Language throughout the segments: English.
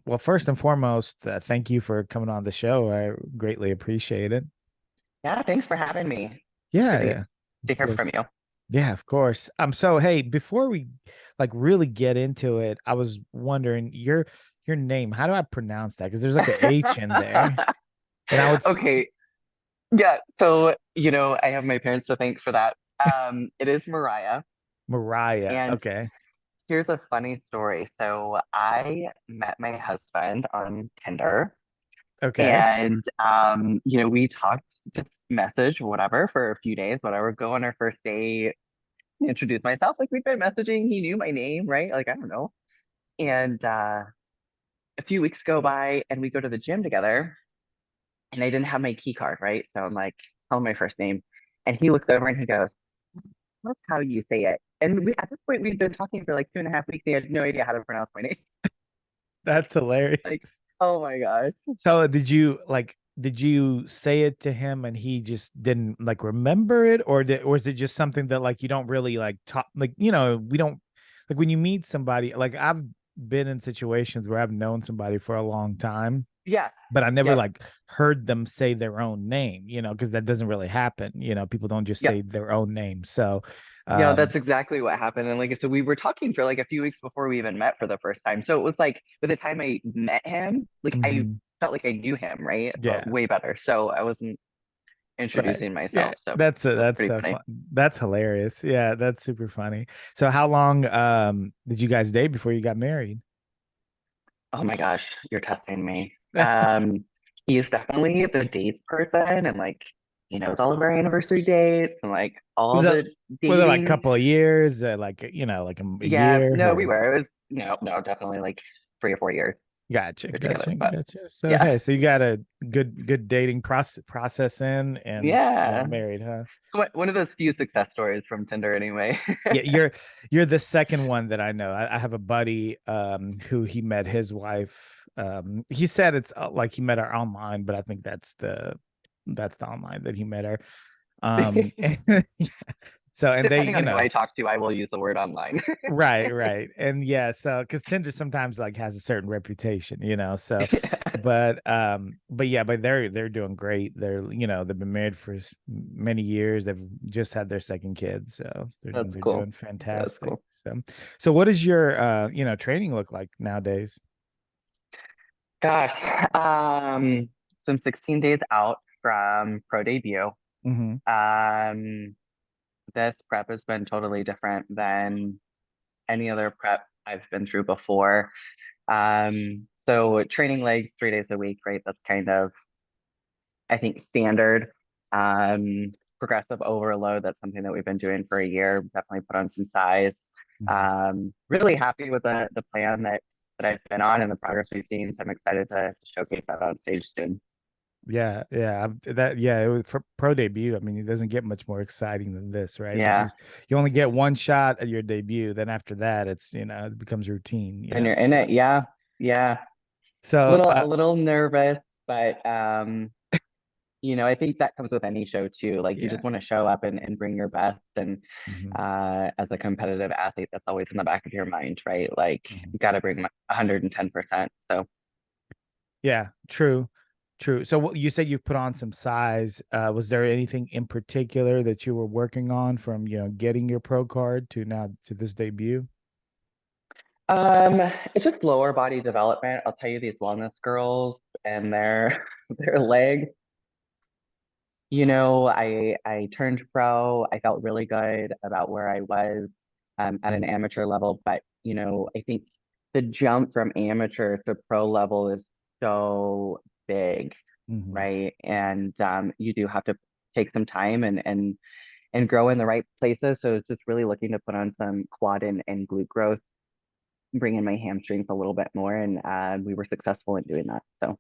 Well, first and foremost, thank you for coming on the show. I greatly appreciate it. Yeah, thanks for having me. It's good Yeah, yeah, to of hear from course. you. Yeah, of course. So hey, before we like really get into it, I was wondering your name. How do I pronounce that? Because there's like an H in there, and I would Okay, yeah, so I have my parents to thank for that. It is Mariah, Mariah. and Okay, here's a funny story. So I met my husband on Tinder, okay. and we talked, just message, whatever, for a few days, whatever. Go on our first date, introduce myself, like we'd been messaging. He knew my name, right? Like I don't know. And a few weeks go by, and we go to the gym together. And I didn't have my key card, right? So I'm like, tell him my first name. And he looks over and he goes, that's how you say it. And at this point, we'd been talking for like 2.5 weeks. He had no idea how to pronounce my name. That's hilarious. Like, oh my gosh. So did you say it to him and he just didn't like remember it, or is it just something that like you don't really like talk, like we don't, like when you meet somebody, like I've been in situations where I've known somebody for a long time, Yeah. but I never Yep. like heard them say their own name, because that doesn't really happen. People don't just say Yep. their own name. So That's exactly what happened. And like I said, we were talking for like a few weeks before we even met for the first time. So it was like by the time I met him, like I mhm, felt like I knew him, right? yeah. Way better. So I wasn't Right. introducing Yeah. myself. So that's That's pretty so funny. fun. That's hilarious. Yeah, that's super funny. So how long did you guys date before you got married? Oh my gosh, you're testing me. He's definitely the dates person, and like he knows all of our anniversary dates and like all Was it the was it like a dating. couple of years, like like a Yeah, year no, we or were. It was no, definitely like 3 or 4 years gotcha, we were together. gotcha, But gotcha. So yeah, okay, so you got a good dating process in and got yeah. married, huh? So one of those few success stories from Tinder, anyway. Yeah, you're the second one that I know. I have a buddy who he met his wife. He said it's like he met her online, but I think that's the online that he met her. Yeah. So and they, Depending on who I talk to, I will use the word online. right, right. And yeah, so because Tinder sometimes like has a certain reputation, so but yeah, but they're doing great. They've been married for many years. They've just had their second kid, so That's they're cool. doing That's fantastic. cool. So what does your training look like nowadays? Gosh, so I'm 16 days out from pro debut. Hmm. Um, this prep has been totally different than any other prep I've been through before. So training legs 3 days a week, right? That's kind of, I think, standard. Progressive overload, that's something that we've been doing for a year. Definitely put on some size. Really happy with the plan that I've been on and the progress we've seen. So I'm excited to showcase that on stage soon. Yeah, yeah, yeah, it was for pro debut. I mean, it doesn't get much more exciting than this, right? This Yeah. is you only get one shot at your debut. Then after that, it's it becomes routine, Then you're in So it. Yeah. Yeah. so A little nervous, but I think that comes with any show too. Like you yeah. just want to show up and bring your best. And Hmm. as a competitive athlete, that's always in the back of your mind, right? Like Hmm. you got to bring 110%. So Yeah, true. True. So what you said you've put on some size. Was there anything in particular that you were working on from, getting your pro card to now to this debut? um it's just lower body development. I'll tell you, these wellness girls and their their leg. I turned pro. I felt really good about where I was at an amateur level, but I think the jump from amateur to pro level is so big, Hmm. right? And you do have to take some time and grow in the right places. So it's just really looking to put on some quad and glute growth, bring in my hamstrings a little bit more, and we were successful in doing that. So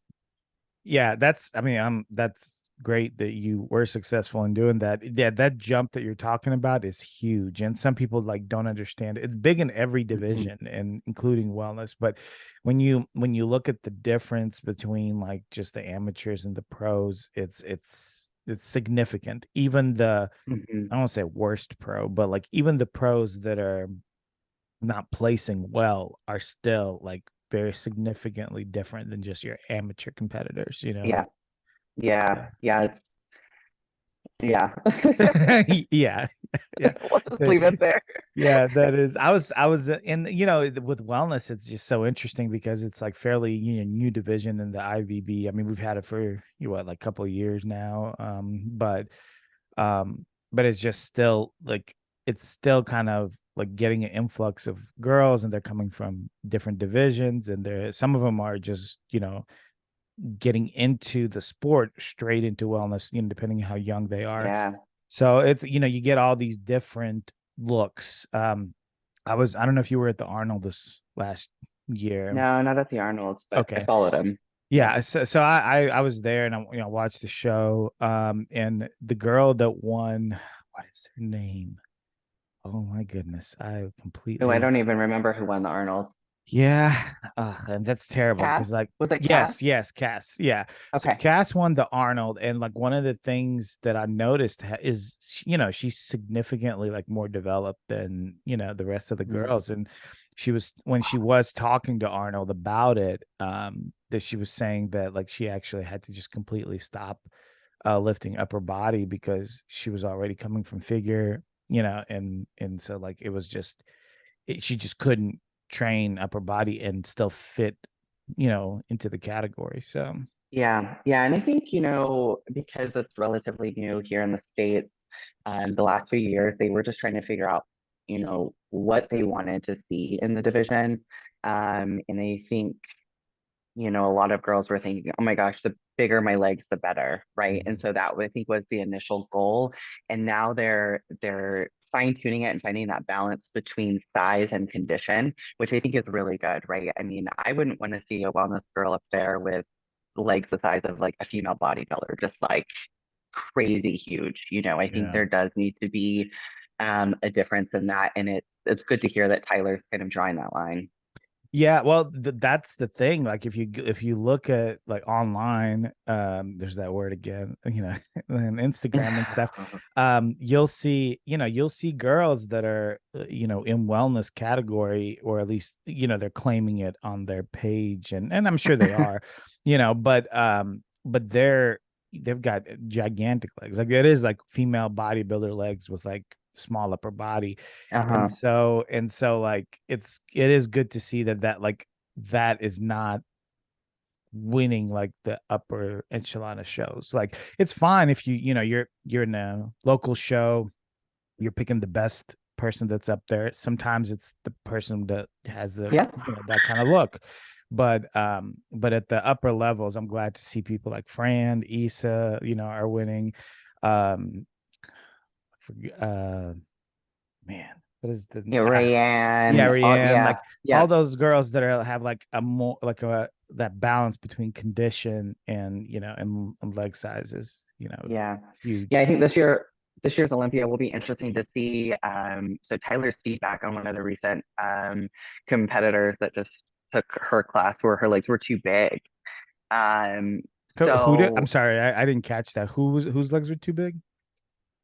Yeah, I mean, that's great that you were successful in doing that. Yeah, that jump that you're talking about is huge. And some people like don't understand it. It's big in every mhm, division and including wellness. But when you look at the difference between like just the amateurs and the pros, it's significant. Even I mhm. don't say worst pro, but like even the pros that are not placing well are still like very significantly different than just your amateur competitors, you know? Yeah. Yeah. Yeah. Yeah. Yeah. Yeah. Let's just leave it there. Yeah, that is. I was in, you know, with wellness, it's just so interesting because it's like fairly, you know, new division in the IVB. I mean, we've had it for what, like a couple of years now. Um, but it's just still like it's still kind of like getting an influx of girls, and they're coming from different divisions, and there some of them are just, you know, getting into the sport straight into wellness, you know, depending on how young they are. Yeah. So it's, you know, you get all these different looks. I don't know if you were at the Arnold this last year. No, not at the Arnold's, but I Okay. followed him. Yeah. Yeah, so I was there, and I, you know, watched the show. And the girl that won, what is her name? Oh my goodness, I Oh, I completely. don't even remember who won the Arnold. Yeah, and that's terrible Cass? because, like, Was it Cass? yes, Cass, yeah. So Okay. Cass won the Arnold, and like one of the things that I noticed is, you know, she's significantly like more developed than, you know, the rest of the Mhm. girls, and she was when she was talking to Arnold about it, that she was saying that like she actually had to just completely stop lifting upper body because she was already coming from figure, you know, and so like it was just she just couldn't train upper body and still fit, you know, into the category. So Yeah, yeah, and I think, because it's relatively new here in the States, the last few years, they were just trying to figure out, what they wanted to see in the division. And I think, a lot of girls were thinking, oh my gosh, the bigger my legs, the better, right? And mhm. so that I think was the initial goal. And now they're fine-tuning it and finding that balance between size and condition, which I think is really good, right? I mean, I wouldn't want to see a wellness girl up there with legs the size of like a female bodybuilder, just like crazy huge. I think Yeah. there does need to be a difference in that. And it's good to hear that Tyler's kind of drawing that line. Yeah, well, that's the thing. Like, if you look at like online, there's that word again, you know, and Instagram and stuff. You'll see, you know, you'll see girls that are, you know, in wellness category, or at least, you know, they're claiming it on their page, and I'm sure they are, you know, but they've got gigantic legs. Like it is like female bodybuilder legs with like small upper body, and Uh-huh. so like it is good to see that like that is not winning like the upper echelon of shows. Like it's fine if you know you're in a local show, you're picking the best person that's up there. Sometimes it's the person that has a, Yeah. you know, that kind of look. But at the upper levels, I'm glad to see people like Fran, Issa, you know, are winning. um for, Man, what is the Yeah, yeah, Rayanne. All, Rianne, yeah, like yeah, all those girls that are have like a more like a that balance between condition and, you know, and leg sizes, you know, yeah. Yeah, I huge. think this year's Olympia will be interesting to see. So Tyler's feedback on one of the recent competitors that just took her class where her legs were too big. Um, Who did? I'm so sorry, I didn't catch that. Whose legs were too big?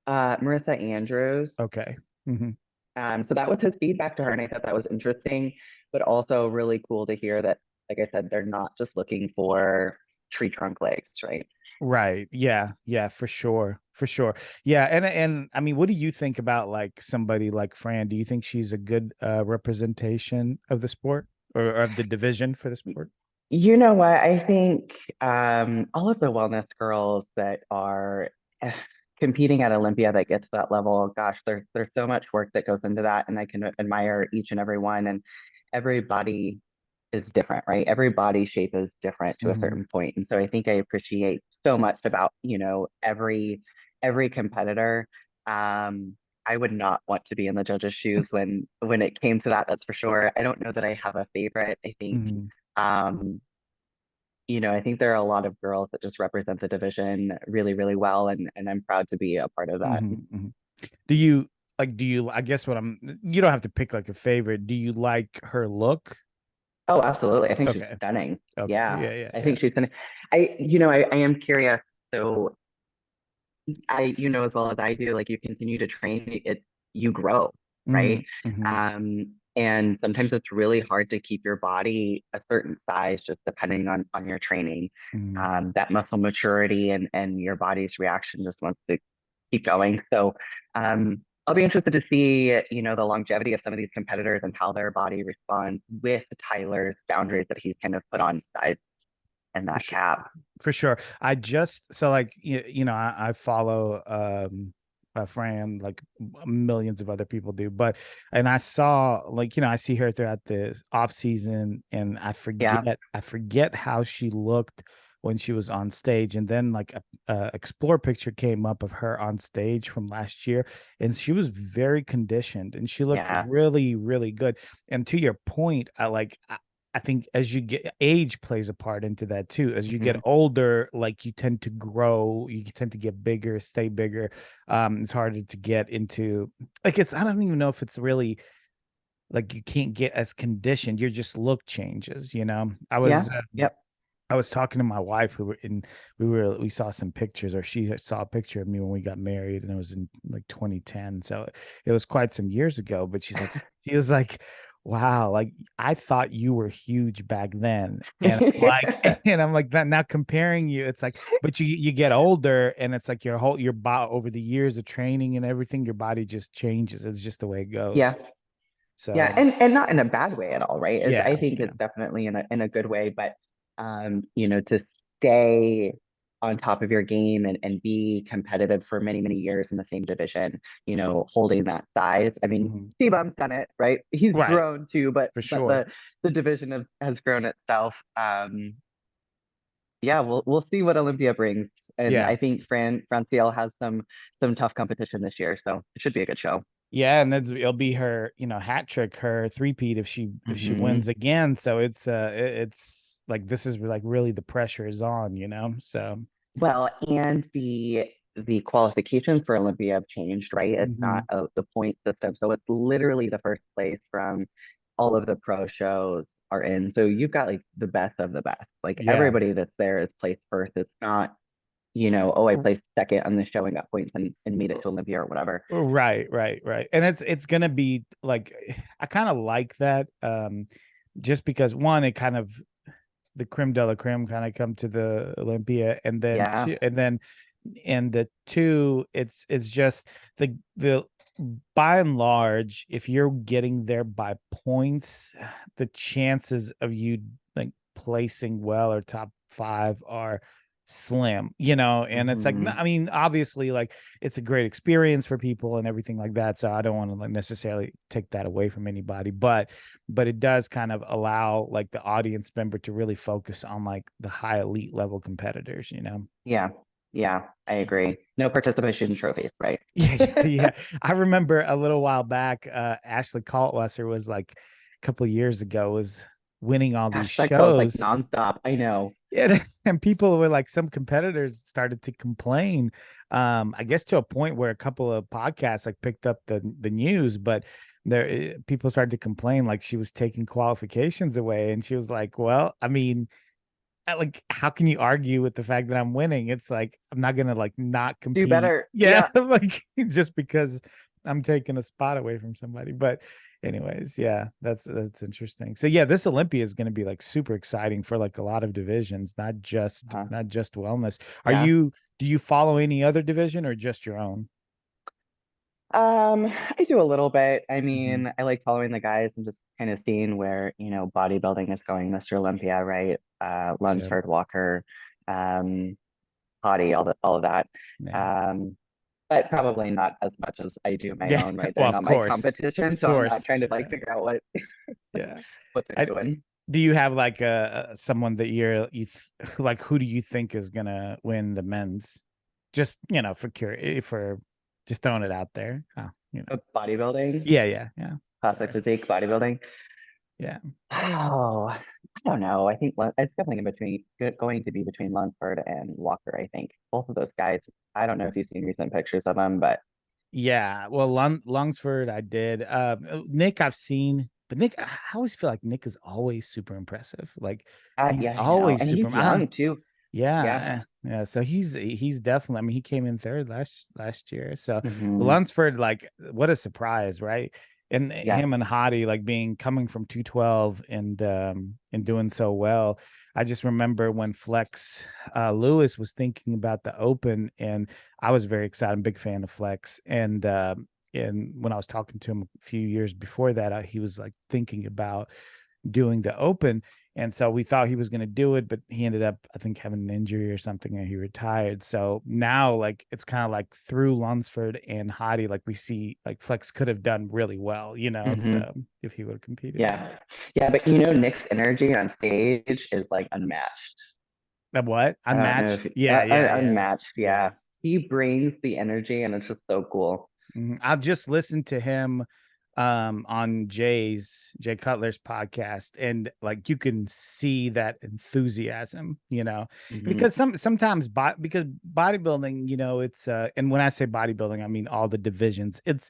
Marissa Andrews. Okay. Hmm. So that was his feedback to her, and I thought that was interesting, but also really cool to hear that, like I said, they're not just looking for tree trunk legs, right? Right. Yeah. Yeah. For sure. For sure. Yeah. And I mean, what do you think about like somebody like Fran? Do you think she's a good representation of the sport, or of the division for the sport? You know what? I think all of the wellness girls that are eh, competing at Olympia that get to that level, gosh, there's so much work that goes into that, and I can admire each and every one. And every body is different, right? Every body shape is different to a Hmm. certain point. And so I think I appreciate so much about, every competitor. Um, I would not want to be in the judge's shoes when it came to that, that's for sure. I don't know that I have a favorite. I think Hmm. um, I think there are a lot of girls that just represent the division really, really well, and I'm proud to be a part of that. Hmm. Hmm. Do you do you, I guess what I'm, you don't have to pick like a favorite. Do you like her look? Oh, absolutely. I think she's Okay. stunning. Okay. Yeah, Yeah, yeah, I yeah. think she's stunning. I am curious. So as well as I do, like you continue to train, you grow, Hmm. right? Hmm. Um, And sometimes it's really hard to keep your body a certain size just depending on your training. Mm. That muscle maturity and your body's reaction just wants to keep going. So I'll be interested to see, the longevity of some of these competitors and how their body responds with Tyler's boundaries that he's kind of put on size and For that sure. cap. For sure. I just so like I follow Fran like millions of other people do, but and I saw like I see her throughout the off season, and Yeah, I forget how she looked when she was on stage, and then like a explore picture came up of her on stage from last year, and she was very conditioned and she looked yeah. really really good. And to your point, I think as you get age plays a part into that too. As you get Hmm. older, like you tend to grow, you tend to get bigger, stay bigger. It's harder to get into like I don't even know if it's really like you can't get as conditioned. Your just look changes, you know. Yeah, yep. I was talking to my wife who were in we saw some pictures, or she saw a picture of me when we got married, and it was in like 2010. So it was quite some years ago, but she was like, wow, like I thought you were huge back then. And I'm like and I'm like that now comparing you, it's like, but you get older and it's like your body over the years of training and everything, your body just changes. It's just the way it Yeah, goes. yeah, So and not in a bad way at all, right? yeah, I think yeah. it's definitely in a good way, but to stay on top of your game and be competitive for many, many years in the same division, holding that size. I mean, Mhm. T-Bum's done it, right? He's Right, grown too, but for but sure. the division has grown itself. Yeah, we'll see what Olympia brings. And Yeah. I think Franciel has some tough competition this year, so it should be a good show. Yeah, and it'll be her, hat trick, her three-peat if she Hmm. wins again. So it's like this is like really the pressure is on, you know. So Well, and the qualifications for Olympia have changed, right? It's not mhm. the point system. So it's literally the first place from all of the pro shows are in. So you've got like the best of the best. Like Yeah. everybody that's there is placed first. It's not, oh, I placed second on the show and got points and made it to Olympia or whatever. Right, right, right. And it's gonna be like I kind of like that. Just because one, it kind of the creme de la creme kind of come to the Olympia, and then Yeah. two, and the two, it's just the by and large, if you're getting there by points, the chances of you like placing well or top five are slim, and it's like, Hmm. I mean, obviously, like it's a great experience for people and everything like that. So I don't want to like necessarily take that away from anybody, but it does kind of allow like the audience member to really focus on like the high elite level competitors, you know. Yeah. Yeah, I agree. No participation trophies, right? Yeah, yeah, yeah. I remember a little while back, Ashley Kaltwasser was like a couple of years ago was winning all these Hashtag quotes like shows. nonstop. I know. Yeah, and people were like, some competitors started to complain. I guess to a point where a couple of podcasts like picked up the news, but people started to complain like she was taking qualifications away, and she was like, "Well, I mean, like, how can you argue with the fact that I'm winning? It's like I'm not gonna like not Do compete, better. yeah, Yeah. like just because I'm taking a spot away from somebody." But anyways, yeah, that's interesting. So yeah, this Olympia is going to be like super exciting for like a lot of divisions, Uh-huh. not just wellness. Yeah. Do you follow any other division or just your own? I do a little bit. I Hmm. mean, I like following the guys and just kind of seeing where, bodybuilding is going, Mr. Olympia, right? Yeah, Lunsford, Walker, um, Hottie, all of that. yeah, Um, but probably not as much as I do my yeah. own, right? Well, They're not my competition, of so I'm not course, trying to like yeah, figure out what yeah. what they're I, doing. do you have like someone that like who do you think is gonna win the men's? Just for just throwing it out there. Oh, Bodybuilding, yeah, yeah, yeah. classic Sorry. physique, bodybuilding. Yeah. Oh, I don't know. I think it's definitely going to be between Lunsford and Walker. I think both of those guys. I don't know if you've seen recent pictures of them, but Yeah. Well, Lungsford, I did. Nick, I've seen, but Nick, I always feel like Nick is always super impressive. Like he's yeah, I know. always And super. he's I don't. young too. Yeah. Yeah, yeah. So he's definitely. I mean, he came in third last year. So Hmm. Lunsford, like, what a surprise, right? and Yeah. him and Hottie like being coming from 212 and doing so well. I just remember when Flex Lewis was thinking about the Open, and I was very excited. I'm a big fan of Flex, and when I was talking to him a few years before that, he was like thinking about doing the Open. And so we thought he was going to do it, but he ended up, I think, having an injury or something, and he retired. So now, like, it's kind of like through Lunsford and Hottie, like we see, like Flex could have done really well, you know. Hmm. So if he would have competed, Yeah. Yeah, but you know, Nick's energy on stage is like unmatched. what I don't know if unmatched? Yeah, yeah, yeah, unmatched. yeah. Yeah. He brings the energy and it's just so cool. I've just listened to him on Jay Cutler's podcast, and like you can see that enthusiasm, you know, Hmm. because sometimes because bodybuilding, you know, it's and when I say bodybuilding, I mean all the divisions. It's,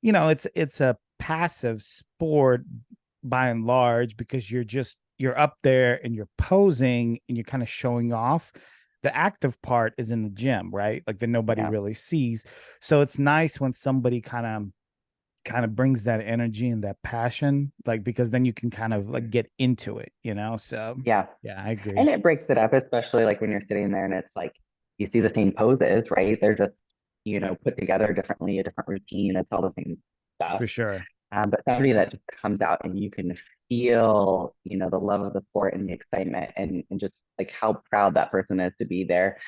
you know, it's a passive sport by and large, because you're up there and you're posing and you're kind of showing off. The active part is in the gym, right? Like that nobody Yeah. really sees. So it's nice when somebody kind of brings that energy and that passion, like, because then you can kind of like get into it, you know. So Yeah. yeah, I agree. And it breaks it up, especially like when you're sitting there and it's like you see the same poses, right? They're just, you know, put together differently, a different routine. It's all the same stuff. For sure. But somebody that just comes out and you can feel, you know, the love of the sport and the excitement and just like how proud that person is to be there.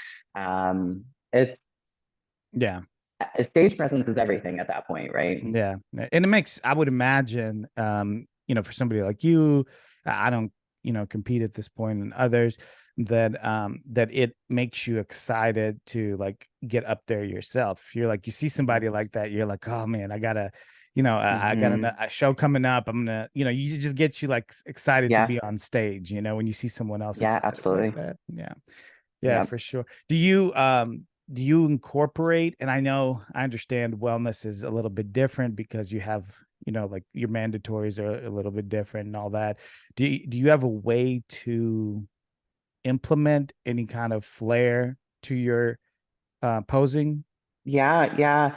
It's Yeah. stage presence is everything at that point, right? Yeah. And it makes, I would imagine, you know, for somebody like you, I don't, you know, compete at this point, and others, that it makes you excited to like get up there yourself. You're like, you see somebody like that, you're like, oh man, I gotta, you know, I got Mm-hmm. a show coming up. I'm gonna, you know, you just get you like excited to Yeah, be on stage, you know, when you see someone else yeah, excited like absolutely. that. Yeah. Yeah, Yeah. for sure. Do you incorporate, and I know I understand wellness is a little bit different because you have, you know, like your mandatories are a little bit different and all that. Do you have a way to implement any kind of flair to your posing? Yeah, yeah.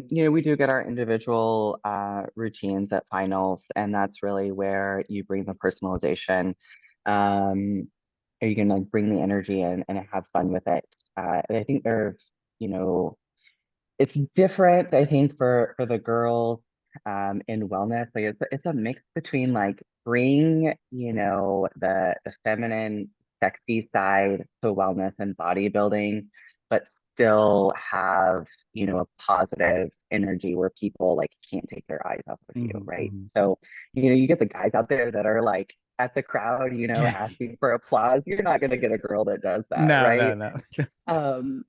You know, we do get our individual routines at finals, and that's really where you bring the personalization. Um, are you gonna bring the energy in and have fun with it? And I think there's, you know, it's different, I think, for the girls in wellness. Like it's a mix between like bring, you know, the feminine, sexy side to wellness and bodybuilding, but still have, you know, a positive energy where people like can't take their eyes off of you, Hmm, right? hmm. So, you know, you get the guys out there that are like at the crowd, you know, Yeah. asking for applause. You're not gonna get a girl that does that, No, no, right? no. Um,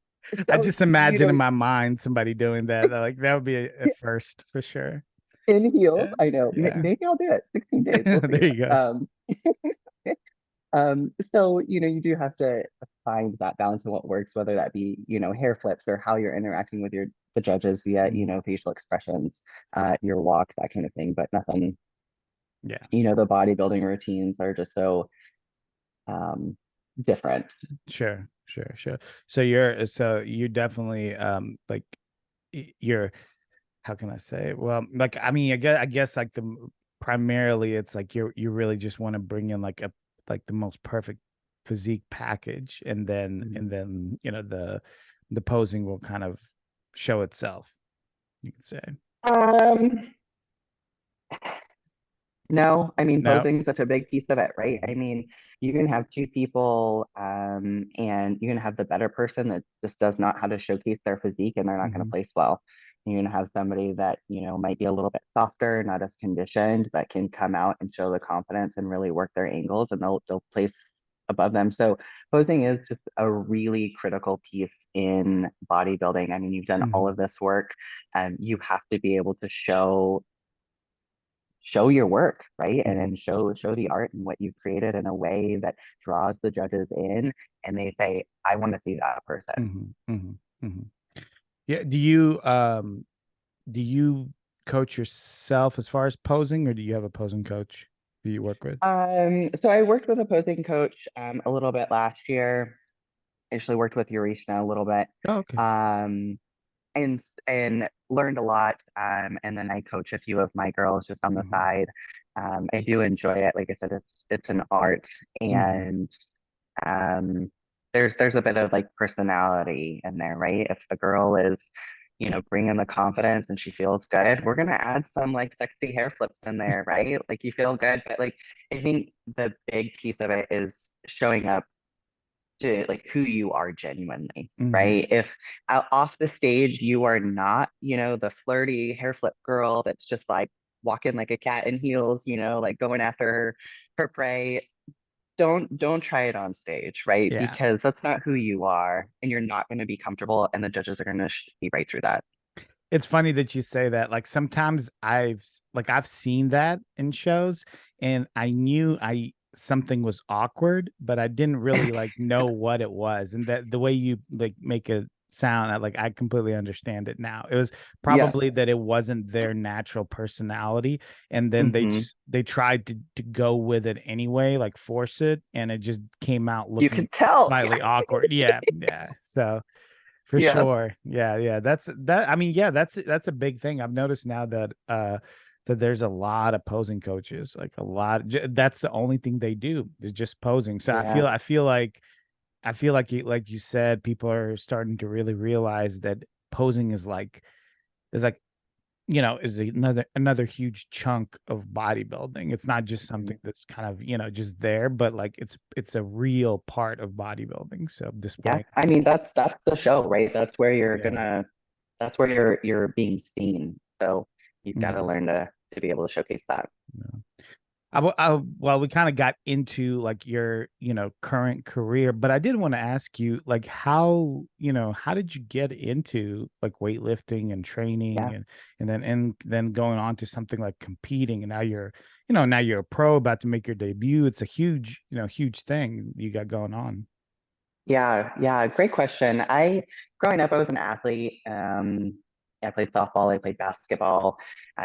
I so just you imagine know, in my mind somebody doing that. Like that would be a first for sure. in heels. Yeah. I know. Yeah. Maybe I'll do it. 16 days. We'll see. There you go. So, you know, you do have to find that balance of what works, whether that be, you know, hair flips or how you're interacting with the judges via, you Mhm. know, facial expressions, your walks, that kind of thing. But nothing, Yeah. you know, the bodybuilding routines are just so um different. Sure, sure, sure. So you're definitely like you're, how can I say? Well, like I mean, I guess like primarily it's like you really just want to bring in like a like the most perfect physique package, and Mhm. then you know the posing will kind of show itself, you could say. Um, No, I mean, No. posing is such a big piece of it, right? I Mhm, mean, you can have two people, and you can have the better person that just does not how to showcase their physique and they're not going to mhm, place well. You're going to have somebody that, you know, might be a little bit softer, not as conditioned, but can come out and show the confidence and really work their angles and they'll place above them. So posing is just a really critical piece in bodybuilding. I mean, you've done all mhm, of this work and you have to be able to show your work, right? And mhm, then show the art and what you've created in a way that draws the judges in and they say, I want to see that person. mhm, mhm, mhm. Yeah. Do you coach yourself as far as posing, or do you have a posing coach who you work with? So I worked with a posing coach a little bit last year. Actually worked with Eureka a little bit. Oh, okay. Um, and learned a lot. And then I coach a few of my girls just on the Mhm. side. I do enjoy it. Like I said, it's an art, Mhm. and um, there's a bit of like personality in there, right? If a girl is, bringing the confidence and she feels good, we're gonna add some like sexy hair flips in there, right? Like you feel good, but like I think the big piece of it is showing up to like who you are genuinely, Mhm. right? If out off the stage you are not, the flirty hair flip girl that's just like walking like a cat in heels, like going after her prey, don't try it on stage, right? Yeah. Because that's not who you are, and you're not going to be comfortable, and the judges are going to see right through that. It's funny that you say that. Like sometimes I've seen that in shows and I knew I something was awkward, but I didn't really like know what it was. And that the way you like make it sound, I completely understand it now. It was Yeah. probably that it wasn't their natural personality. And then Hmm. they tried to go with it anyway, like force it, and it just came out You looking can tell. slightly awkward. Yeah, yeah. So for Yeah. sure. Yeah, yeah. That's that. I mean, yeah, that's a big thing. I've noticed now that that there's a lot of posing coaches, like a lot. That's the only thing they do is just posing. So Yeah. I feel like you said, people are starting to really realize that posing is like is another huge chunk of bodybuilding. It's not just Mhm. something that's kind of, just there, but like it's a real part of bodybuilding. So Yeah. displaying. I mean, that's the show, right? Yeah. That's where you're being seen. So you've got to Mhm. learn to be able to showcase that. Yeah. Well, we kind of got into like your, current career, but I did want to ask you, like, how did you get into like weightlifting and training, Yeah. and then going on to something like competing, and now you're a pro about to make your debut. It's a huge, huge thing you got going on. Yeah, yeah, great question. Growing up, I was an athlete. I played softball, I played basketball,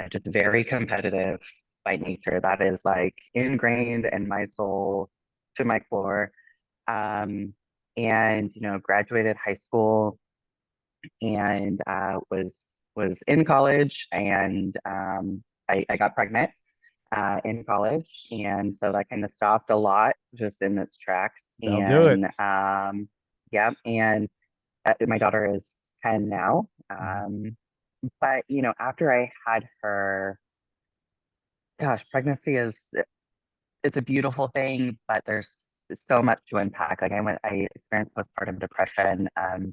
just very competitive by nature. That is like ingrained in my soul to my core. Um, and graduated high school and was in college, and I got pregnant in college, and so that kind of stopped a lot just in its tracks. They'll do it. And yeah, and my daughter is 10 now. Mhm. But after I had her, gosh, pregnancy is it's a beautiful thing, but there's so much to unpack. Like I experienced postpartum depression,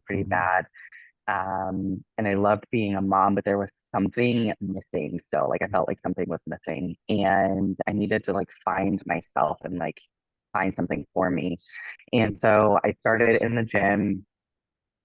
pretty Mhm. bad. And I loved being a mom, but there was something missing still. Like I felt like something was missing, and I needed to like find myself and like find something for me. And so I started in the gym,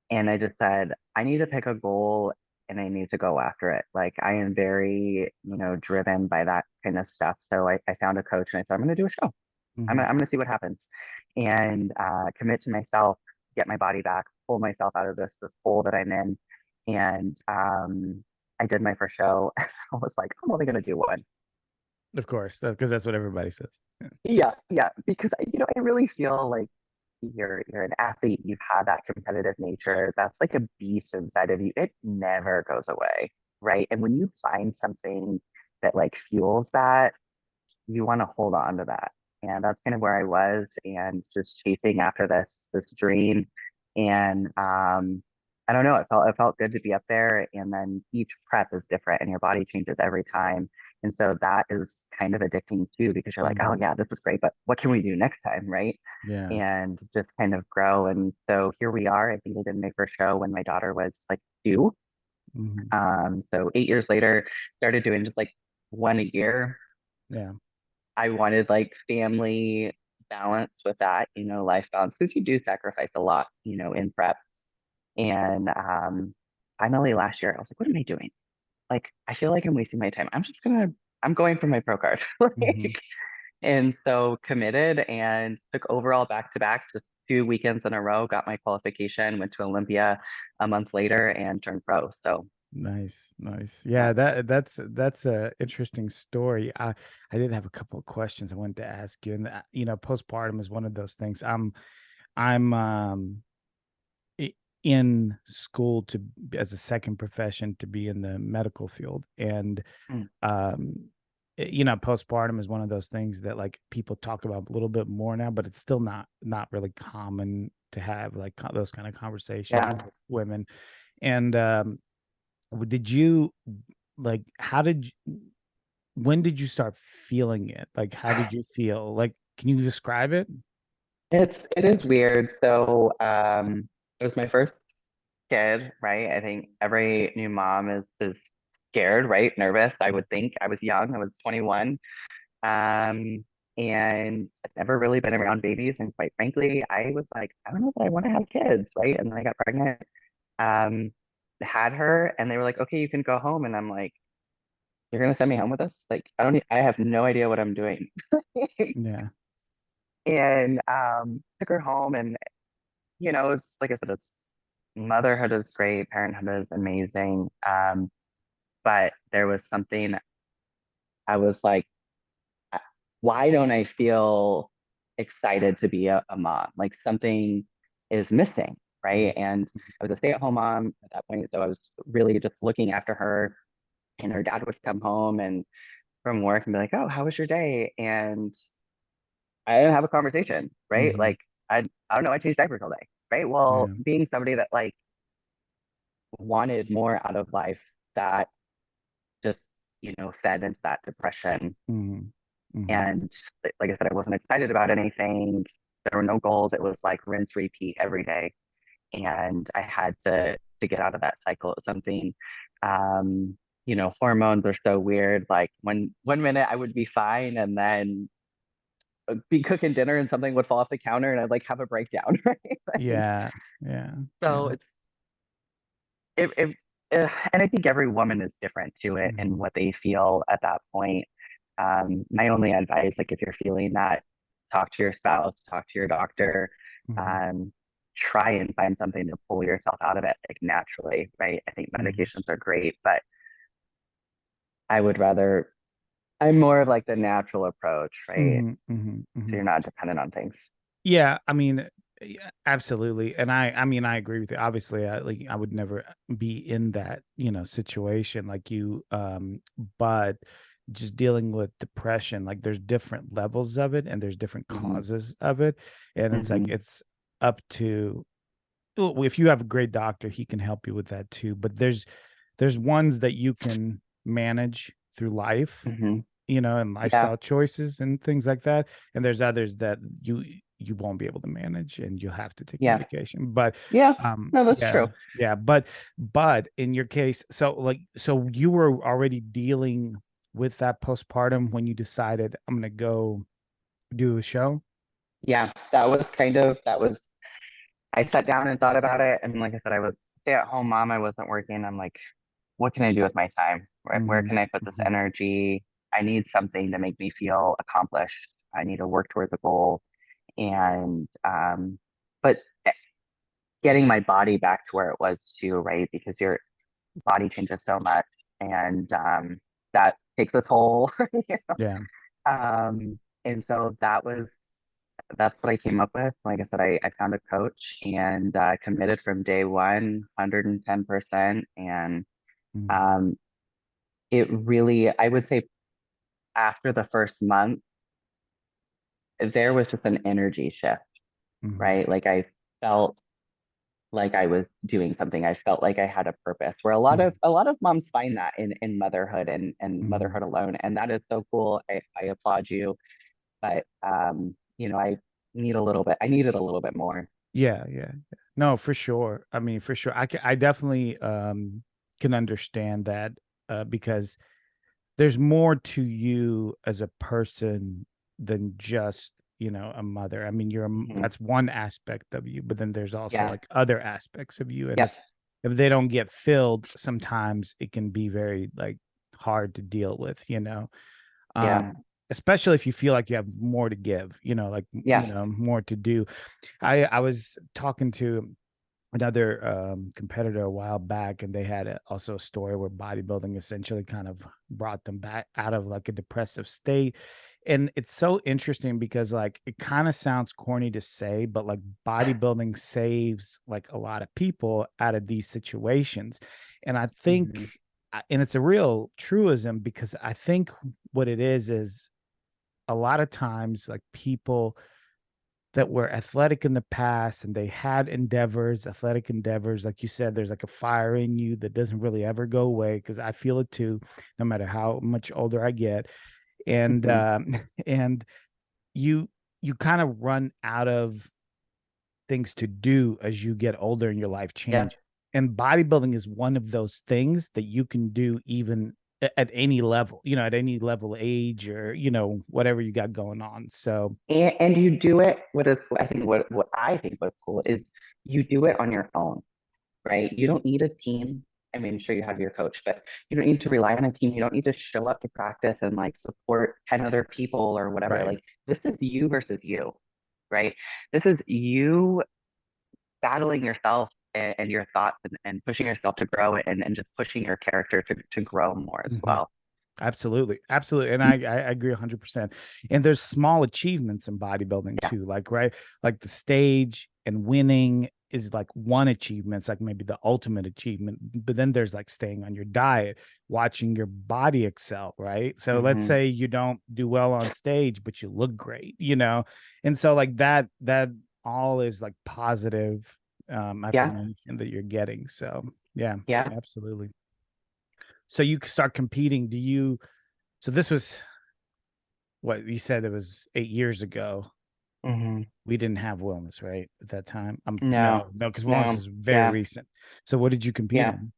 and I just said, I need to pick a goal and I need to go after it. Like I am very, driven by that kind of stuff. So I found a coach and I said, I'm going to do a show. Mhm. I'm going to see what happens, and commit to myself, get my body back, pull myself out of this hole that I'm in. And I did my first show. I was like, I'm only going to do one. Of course, that's because that's what everybody says. Yeah. Yeah, yeah, because I really feel like you're an athlete, you've had that competitive nature. That's like a beast inside of you. It never goes away, right? And when you find something that like fuels that, you want to hold on to that. And that's kind of where I was, and just chasing after this dream. And I don't know, it felt good to be up there. And then each prep is different and your body changes every time. And so that is kind of addicting too, because you're like, oh Mhm. yeah, this is great, but what can we do next time, right? Yeah. And just kind of grow. And so here we are. I think I did my first show when my daughter was like 2. Mhm. So 8 years later, started doing just like one a year. Yeah. I wanted like family balance with that, life balance, because you do sacrifice a lot, in prep. And finally last year, I was like, what am I doing? Like, I feel like I'm wasting my time. I'm going for my pro card. Mhm. Like, and so committed and took overall back to back, just 2 weekends in a row, got my qualification, went to Olympia a month later and turned pro. So Nice, nice. yeah. Yeah, that's a interesting story. I did have a couple of questions I wanted to ask you, and postpartum is one of those things. I'm in school to as a second profession to be in the medical field. And Mm. um you know, postpartum is one of those things that like people talk about a little bit more now, but it's still not really common to have like those kind of conversations Yeah. with women. And did you like how did you, when did you start feeling it? Like how did you feel? Like can you describe it? It is weird. So, it was my first kid, right? I think every new mom is scared, right? Nervous, I would think. I was young, I was 21. Um, and I've never really been around babies. And quite frankly, I was like, I don't know that I want to have kids, right? And then I got pregnant, um, had her, and they were like, okay, you can go home. And I'm like, you're gonna send me home with us? Like, I have no idea what I'm doing. Yeah. And took her home, and it's like I said, it's motherhood is great, parenthood is amazing. But there was something I was like, why don't I feel excited to be a mom? Like something is missing, right? And I was a stay-at-home mom at that point, so I was really just looking after her. And her dad would come home and from work and be like, "Oh, how was your day?" And I didn't have a conversation, right? Hmm. Like I don't know, I changed diapers all day, right? Well, Yeah. being somebody that like wanted more out of life, that just fed into that depression. Hmm. Hmm. And like I said, I wasn't excited about anything. There were no goals. It was like rinse, repeat every day. And I had to get out of that cycle. It's something, hormones are so weird. Like when one minute I would be fine and then be cooking dinner and something would fall off the counter and I'd like have a breakdown, right? Like, Yeah. Yeah. so Yeah. it's it and I think every woman is different to it and Hmm. what they feel at that point. My only advice, like if you're feeling that, talk to your spouse, talk to your doctor, Hmm. um, try and find something to pull yourself out of it, like naturally, right? I think Hmm. medications are great, but I would rather, I'm more of like the natural approach, right? Hmm. Hmm. So Hmm. you're not dependent on things. Yeah, I mean, yeah, absolutely, and I mean, I agree with you. Obviously, I would never be in that, you know, situation like you, but just dealing with depression, like there's different levels of it and there's different Hmm. causes of it, and it's like Hmm. it's up to well, if you have a great doctor, he can help you with that too. But there's ones that you can manage through life, Hmm. you know, and Yeah. lifestyle choices and things like that. And there's others that you won't be able to manage and you'll have to take Yeah. medication. But Yeah. No, that's yeah, true. yeah. But in your case, so like so you were already dealing with that postpartum when you decided I'm gonna go do a show. Yeah. That was I sat down and thought about it. And like I said, I was stay-at-home mom. I wasn't working. I'm like, what can I do with my time? Where Hmm. can I put this Hmm. energy? I need something to make me feel accomplished. I need to work towards a goal. And but getting my body back to where it was too, right? Because your body changes so much, and that takes a toll. you Yeah. and so that's what I came up with. Like I said, I found a coach and committed from day one, 110%. And Hmm. um, it really, I would say after the first month, there was just an energy shift, Hmm. right? Like I felt like I was doing something. I felt like I had a purpose. Where a lot of moms find that in motherhood and Hmm. motherhood alone. And that is so cool. I applaud you. But I needed a little bit more. Yeah, yeah. No, for sure. I mean, for sure. I definitely can understand that because there's more to you as a person than just, you know, a mother. I mean, Mhm. that's one aspect of you, but then there's also Yeah. like other aspects of you. And Yep. if they don't get filled, sometimes it can be very like hard to deal with, you know. Yeah. Especially if you feel like you have more to give, you know, like you Yeah. know, more to do. I was talking to another competitor a while back, and they had also a story where bodybuilding essentially kind of brought them back out of like a depressive state. And it's so interesting because like it kind of sounds corny to say, but like bodybuilding saves like a lot of people out of these situations. And I think Hmm. and it's a real truism because I think what it is a lot of times like people that were athletic in the past and they had endeavors, athletic endeavors, like you said, there's like a fire in you that doesn't really ever go away because I feel it too, no matter how much older I get. And Hmm. and you you kind of run out of things to do as you get older and your life change. Yep. And bodybuilding is one of those things that you can do even at any level, at any level age or, whatever you got going on. So, And you do it. What is I think what I think what's cool is you do it on your own, right? You don't need a team. I mean, sure you have your coach, but you don't need to rely on a team. You don't need to show up to practice and like support 10 other people or whatever. right. Like this is you versus you, right? This is you battling yourself and your thoughts and pushing yourself to grow and just pushing your character to grow more as Mhm. well. Absolutely. Absolutely. And I agree 100%. And there's small achievements in bodybuilding Yeah. too. Like, right. Like the stage and winning is like one achievement. It's like maybe the ultimate achievement. But then there's like staying on your diet, watching your body excel. Right. So let's Hmm. say you don't do well on stage, but you look great. And so like that all is like positive Yeah. affirmation that you're getting. So yeah, Yeah. absolutely. So you start competing. So this was what you said, it was 8 years ago. Hmm. We didn't have wellness, right? At that time. No, No, because wellness no. is very Yeah. recent. So what did you compete Yeah. in?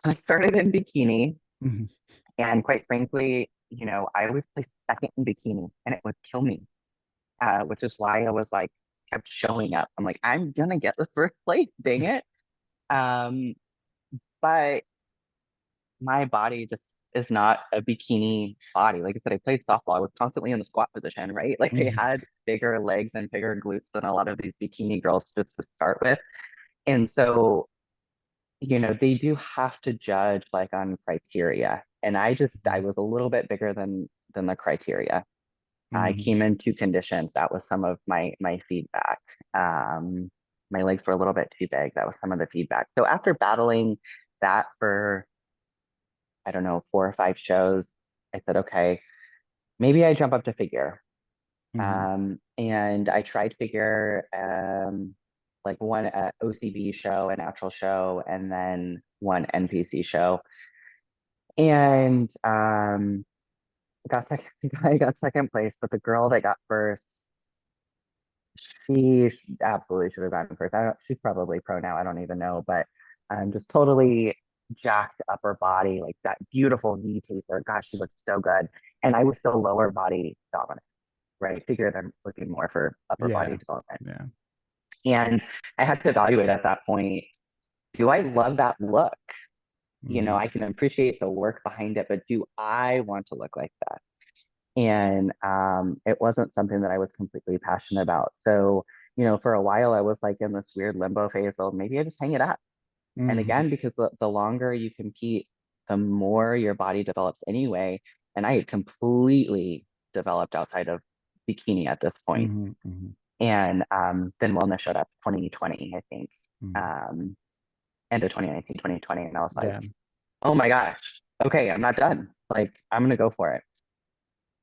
I started in bikini. Mhm. And quite frankly, I always placed second in bikini and it would kill me, which is why I was like, kept showing up. I'm like, I'm gonna get the first place, dang it. Um, but my body just is not a bikini body. Like I said, I played softball. I was constantly in the squat position, right? Like I Mhm. had bigger legs and bigger glutes than a lot of these bikini girls just to start with. And so, they do have to judge like on criteria. And I Mhm. was a little bit bigger than the criteria. I Mhm. came in too conditioned. That was some of my feedback. Um, my legs were a little bit too big. That was some of the feedback. So after battling that for, I don't know, 4 or 5 shows, I said, okay, maybe I jump up to figure. Mhm. And I tried figure, like one OCB show, a natural show, and then one NPC show. And got second, I got second place, but the girl that got first, she absolutely should have gotten first. I don't, she's probably pro now. I don't even know, but just totally jacked upper body, like that beautiful knee taper. Gosh, she looked so good. And I was still lower body dominant, right? Figured I'm looking more for upper body Yeah. development. Yeah. And I had to evaluate at that point, do I love that look? Mhm. I can appreciate the work behind it, but do I want to look like that? And it wasn't something that I was completely passionate about. So, for a while, I was like in this weird limbo phase of maybe I just hang it up. And Mhm. again, because the longer you compete, the more your body develops anyway. And I had completely developed outside of bikini at this point. Mhm. Mhm. And then wellness showed up 2020, I think, Mhm. um, end of 2019, 2020. And I was like, Yeah. oh my gosh, okay, I'm not done. Like, I'm going to go for it.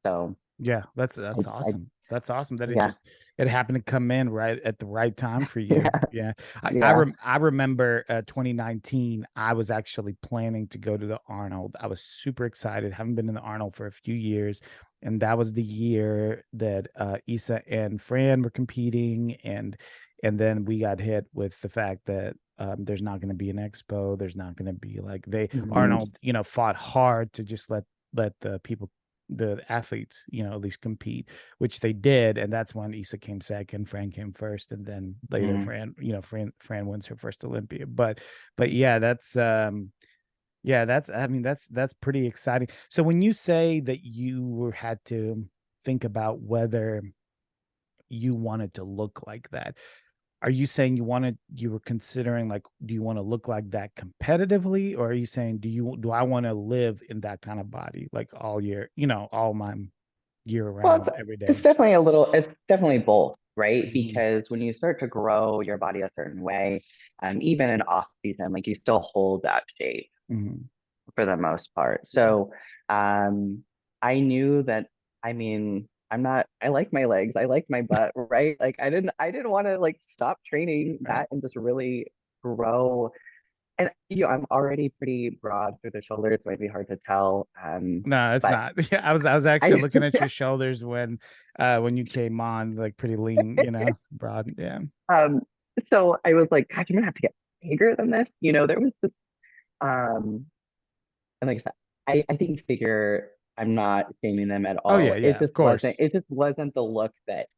So Yeah, that's I, that's I, awesome. That's awesome that yeah, it happened to come in right at the right time for you. yeah, Yeah. yeah. I remember 2019, I was actually planning to go to the Arnold. I was super excited. Haven't been in the Arnold for a few years. And that was the year that Issa and Fran were competing and then we got hit with the fact that there's not going to be an expo. There's not going to be like they Mhm. Arnold, fought hard to just let the people the athletes, at least compete, which they did. And that's when Issa came second, Fran came first, and then later Mhm. Fran wins her first Olympia. But yeah, that's pretty exciting. So when you say that had to think about whether you wanted to look like that, are you saying you were considering like, do you want to look like that competitively, or are you saying do I want to live in that kind of body like all year, all my year Well, round every it's day? definitely it's definitely both, right? Mhm. Because when you start to grow your body a certain way, even in off season, like you still hold that shape Mhm. for the most part. Yeah. So, I knew that, I mean, I like my legs, I like my butt, right? Like I didn't want to like stop training Right. that and just really grow. And I'm already pretty broad through the shoulders, so it'd be hard to tell. No, it's But not. Yeah, I was actually I looking at your shoulders when you came on, like pretty lean, broad. Yeah. um so I was like, gosh, I'm gonna have to get bigger than this. There was this um and like I said, I think figure, I'm not shaming them at Oh all. yeah, yeah, of course. It just wasn't the look that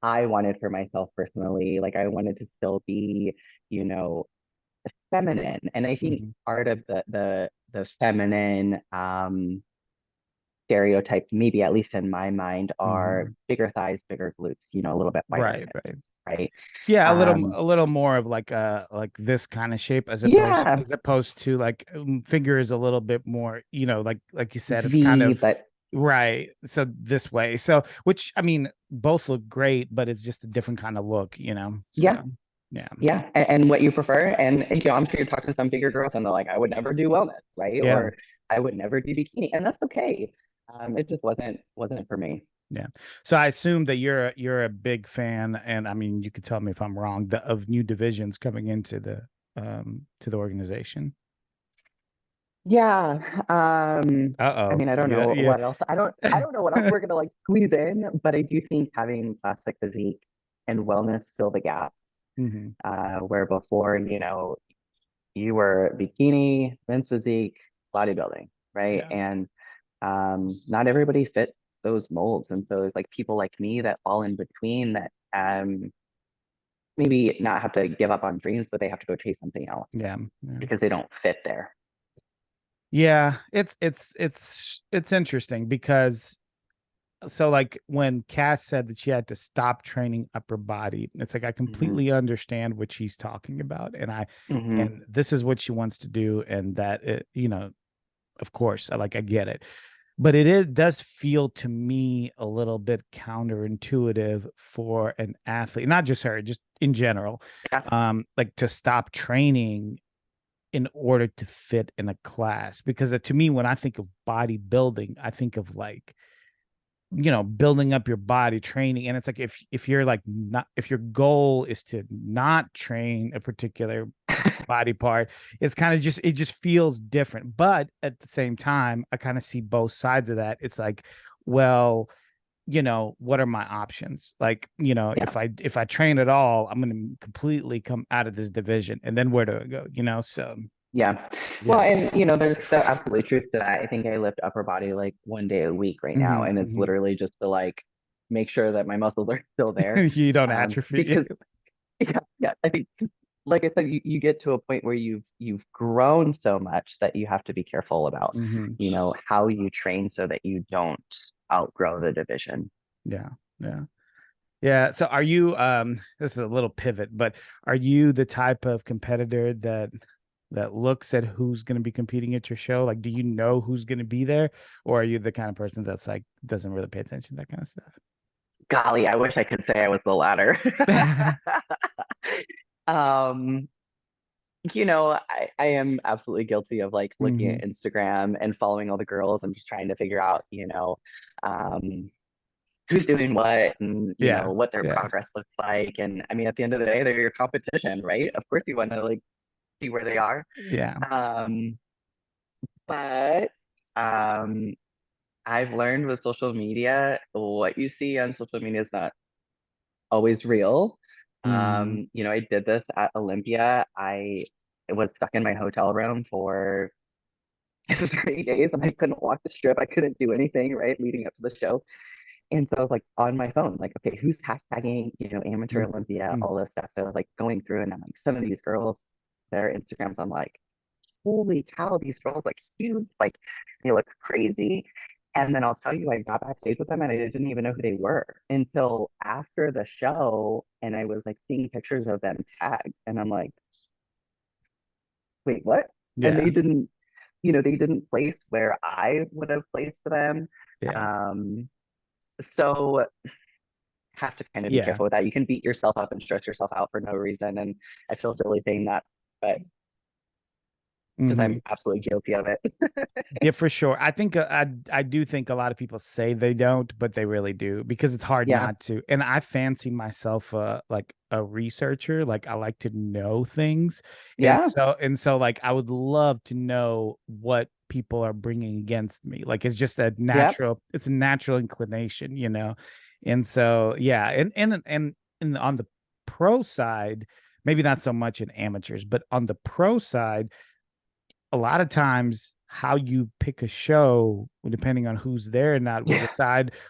I wanted for myself personally. Like I wanted to still be, you know, feminine. And I think Hmm. part of the feminine stereotype, maybe at least in my mind, are Hmm. bigger thighs, bigger glutes, a little bit wider Right, right. hips, right? Yeah, a little Um, a little more of like this kind of shape yeah, as opposed to like figure is a little bit more, like you said, it's kind V, of but right. So this way. So which I mean, both look great, but it's just a different kind of look. yeah, So yeah. yeah, and what you prefer. And I'm sure you're talking to some bigger girls, and they're like, I would never do wellness, right? Yeah. Or I would never do bikini, and that's okay. It just wasn't for me. Yeah. So I assume that you're a big fan, and I mean, you could tell me if I'm wrong, of new divisions coming into the organization. Yeah. I Uh-oh. mean, I don't Yeah, know yeah. what else. I don't know what else we're gonna like squeeze in, but I do think having plastic physique and wellness fill the gaps. Hmm. Where before, you were bikini, men's physique, bodybuilding, right? Yeah. And not everybody fits those molds. And so there's like people like me that fall in between that maybe not have to give up on dreams, but they have to go chase something else Yeah. Yeah. because they don't fit there. Yeah, it's interesting because so like when Cass said that she had to stop training upper body, it's like I Hmm. completely understand what she's talking about, Hmm. and this is what she wants to do, and that of course, I get it. But does feel to me a little bit counterintuitive for an athlete, not just her, just in general, Yeah. like to stop training in order to fit in a class. Because to me, when I think of bodybuilding, I think of like building up your body, training, and it's like if you're like not if your goal is to not train a particular body part, it's kind of it just feels different. But at the same time, I kind of see both sides of that. It's like, well, what are my options? Like, Yeah. if I train at all, I'm going to completely come out of this division, and then where do I go? So Yeah. Well, yeah. and there's absolutely truth to that. I think I lift upper body like 1 day a week right now, Hmm. and it's Hmm. literally just to like make sure that my muscles are still there. You don't atrophy. Because yeah, yeah, I think like I said, you get to a point where you've grown so much that you have to be careful about, Hmm. how you train so that you don't outgrow the division. Yeah. Yeah. Yeah. So are you this is a little pivot, but are you the type of competitor that looks at who's going to be competing at your show? Like, do you know who's going to be there? Or are you the kind of person that's like doesn't really pay attention to that kind of stuff? Golly, I wish I could say I was the latter. Um, I am absolutely guilty of like looking Hmm. at Instagram and following all the girls and just trying to figure out, um, who's doing what and, Yeah. what their Yeah. progress looks like. And I mean, at the end of the day, they're your competition, right? Of course, you want to like see where they are. Yeah. Um, but um, I've learned with social media, what you see on social media is not always real. Hmm. I did this at Olympia. I was stuck in my hotel room for 3 days and I couldn't walk the strip. I couldn't do anything, right, leading up to the show. And so I was like on my phone, like, okay, who's hashtagging, amateur Olympia, Hmm. all this stuff. So I was like going through and I'm like, some of these girls, their Instagrams, I'm like, holy cow, these girls like huge, like they look crazy. And then I'll tell you, I got backstage with them and I didn't even know who they were until after the show. And I was like seeing pictures of them tagged. And I'm like, wait, what? And Yeah. they didn't place where I would have placed them. Yeah. Um, So have to kind of be Yeah. careful with that. You can beat yourself up and stress yourself out for no reason. And I feel silly saying that, but because Hmm. I'm absolutely guilty of it. Yeah, for sure. I think I do think a lot of people say they don't, but they really do because it's hard Yeah. not to. And I fancy myself like a researcher. Like I like to know things, and Yeah. so like I would love to know what people are bringing against me. Like it's just Yep. it's a natural inclination, you know. And so yeah, and on the pro side, maybe not so much in amateurs, but on the pro side a lot of times how you pick a show depending on who's there or not Yeah.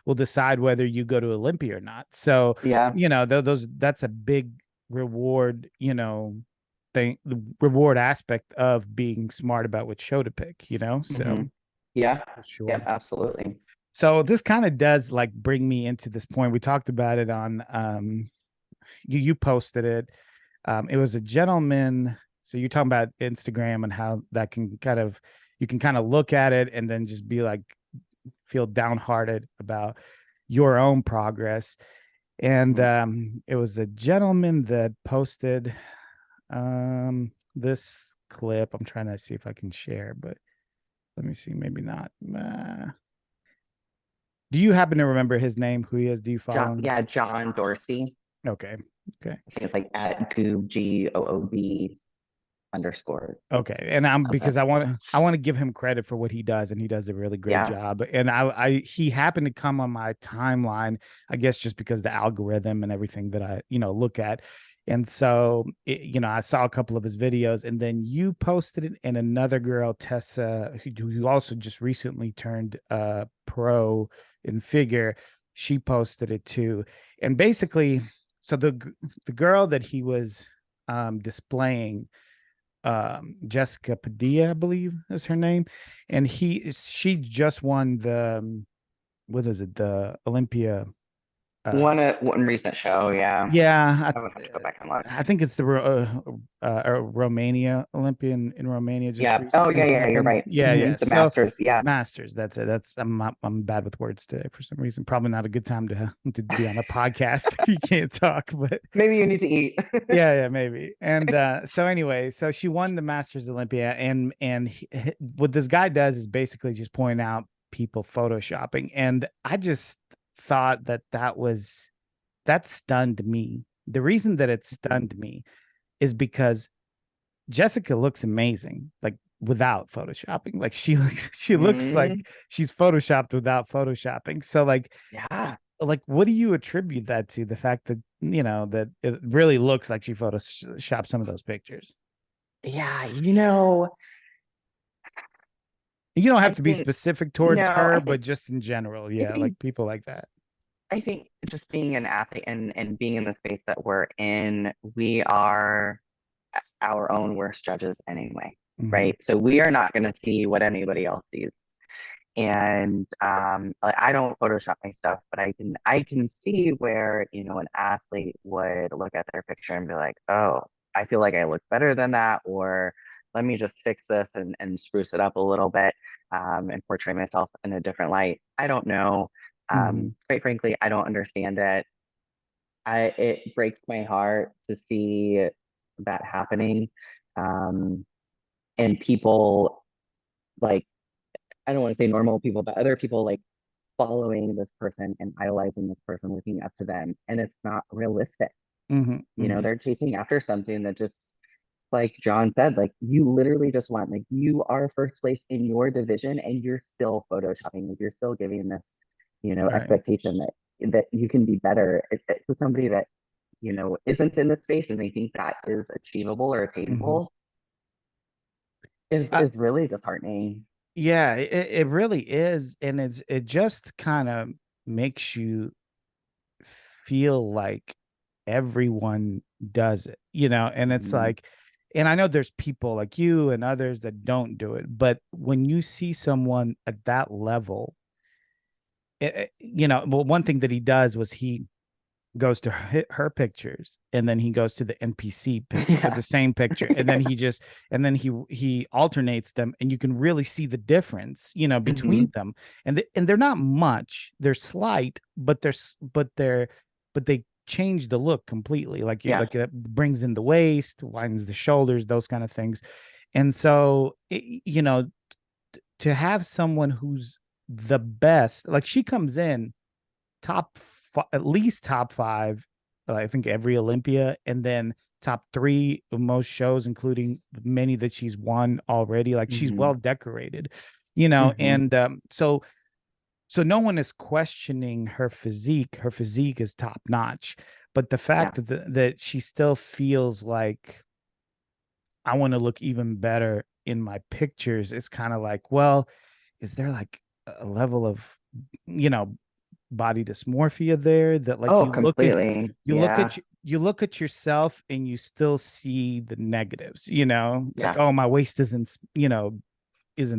will decide whether you go to Olympia or not. So Yeah. you know those that's a big reward, you know, thing, the reward aspect of being smart about which show to pick, you know. So Hmm. Yeah. for Yep. sure. Absolutely. So this kind of does like bring me into this point we talked about it on you posted it. It was a gentleman. So you're talking about Instagram and how that can kind of you can kind of look at it and then just be like feel downhearted about your own progress. And Mhm. it was a gentleman that posted this clip. I'm trying to see if I can share, but let me see. Maybe not. Do you happen to remember his name? Who he is? Do you follow John. him? Yeah. John Dorsey. Okay. Okay. I think it's like at Goob GOOB underscore Okay, and I'm something. because I want to give him credit for what he does, and he does a really great Yeah. job. And I he happened to come on my timeline, I guess, just because the algorithm and everything that I look at, and so I saw a couple of his videos, and then you posted it, and another girl, Tessa, who also just recently turned pro in figure, she posted it too, and basically, so the girl that he was displaying Jessica Padilla, I believe is her name, and she just won the what is it, the Olympia? Uh, One recent show. Yeah. yeah, I would have to go back and look. I think it's the Romania Olympian in Romania just Yeah. Oh recently yeah. Yeah. You're happened. right. Yeah, Hmm. yeah. The So Masters. Yeah. Masters, that's it. I'm bad with words today for some reason. Probably not a good time to be on a podcast if you can't talk, but Maybe you need to eat. yeah, maybe. And so anyway, so she won the Masters Olympia, and what this guy does is basically just point out people photoshopping, and I just thought that stunned me. The reason that it Mhm. stunned me is because Jessica looks amazing, like without photoshopping. Like she looks like Mm, she's photoshopped without photoshopping. So yeah. what do you attribute that to? The fact that that it really looks like she photoshopped some of those pictures. Yeah. You don't have I to be think specific towards no, her, I but think just in general, I yeah, think like people like that. I think just being an athlete and being in the space that we're in, we are our own worst judges anyway, Hmm. right? So we are not going to see what anybody else sees. And like, I don't Photoshop my stuff, but I can see where, an athlete would look at their picture and be like, oh, I feel like I look better than that, or let me just fix this and spruce it up a little bit, and portray myself in a different light. I don't know. Hmm. Quite frankly, I don't understand it. It breaks my heart to see that happening. Um, and people like, I don't want to say normal people, but other people like following this person and idolizing this person, looking up to them. And it's not realistic. Hmm. Hmm. They're chasing after something that just, like John said, like you literally just want, like you are first place in your division and you're still photoshopping, like you're still giving this, Right. expectation that you can be better. To somebody that, isn't in this space and they think that is achievable or Hmm. attainable is Uh, is really disheartening. yeah, it really is, and it just kind of makes you feel like everyone does it, and it's Mhm. like, and I know there's people like you and others that don't do it, but when you see someone at that level, well, one thing that he does was goes to her pictures, and then he goes to the NPC picture with Yeah. the same picture, and then he alternates them, and you can really see the difference, between Hmm. them. And they're not much, they're slight, but they change the look completely. Like Yeah. it brings in the waist, widens the shoulders, those kind of things. And so to have someone who's the best, like she comes in at least top five, I think every Olympia, and then top three of most shows, including many that she's won already. Like she's Hmm. well decorated, Hmm. and so no one is questioning her physique. Her physique is top notch, but the Yeah. fact that she still feels like I want to look even better in my pictures is kind of like, well, is there like a level of, you know, body dysmorphia there, that like Oh, completely. Yeah. you look at yourself and you still see the negatives, it's like, Yeah. oh, my waist isn't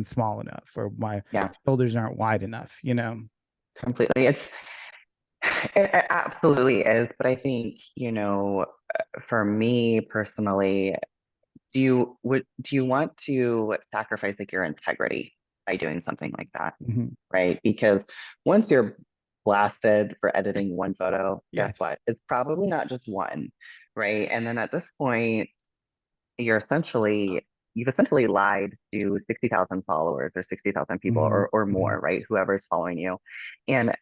small enough, or my Yeah. shoulders aren't wide enough. Completely. It absolutely is. But I think, for me personally, do you want to sacrifice like your integrity by doing something like that? Mhm. Right? Because once you're blasted for editing one photo, guess Yes. what? It's probably not just one, right? And then at this point, you're essentially you've essentially lied to 60,000 followers or 60,000 people Hmm. or Hmm. more, right? Whoever's following you. And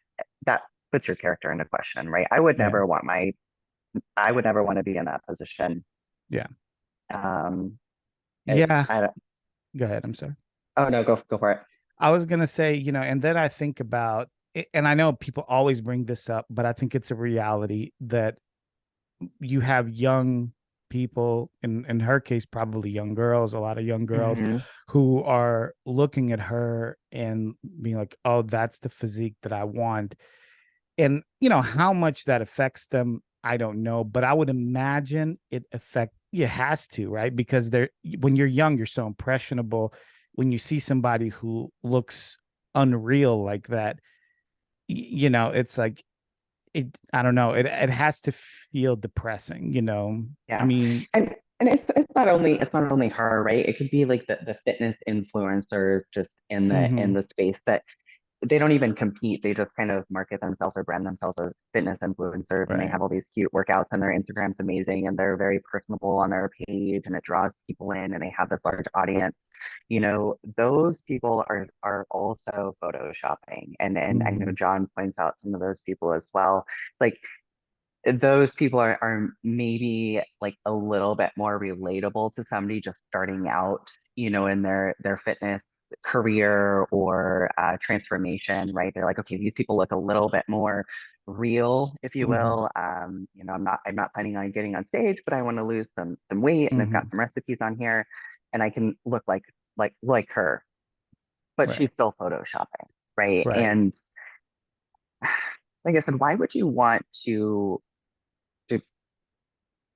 that puts your character into question, right? Yeah. I would never want to be in that position. Yeah. Um, Yeah. I don't, Go ahead, I'm sorry. oh no, go for it. I was gonna say, and then I think about and I know people always bring this up, but I think it's a reality that you have young people, in her case probably young girls, a lot of young girls, Hmm. who are looking at her and being like, oh, that's the physique that I want. And how much that affects them, I don't know, but I would imagine it has to, right? Because when you're young, you're so impressionable. When you see somebody who looks unreal like that, it's like, I don't know, it has to feel depressing. I Yeah. mean, And it's not only her, right? It could be like the fitness influencers just in mhm, the space that they don't even compete. They just kind of market themselves or brand themselves as fitness influencers, and they right. have all these cute workouts, and their Instagram's amazing, and they're very personable on their page, and it draws people in, and they have this large audience. Those people are also photoshopping, and I know Mhm, John points out some of those people as well. It's like those people are maybe like a little bit more relatable to somebody just starting out, in their fitness career or transformation, right? They're like, okay, these people look a little bit more real, if you mhm, will. I'm not planning on getting on stage, but I want to lose some weight, and I've got mhm, some recipes on here, and I can look like her, but she's right, still photoshopping, right? right. And like I said, why would you want to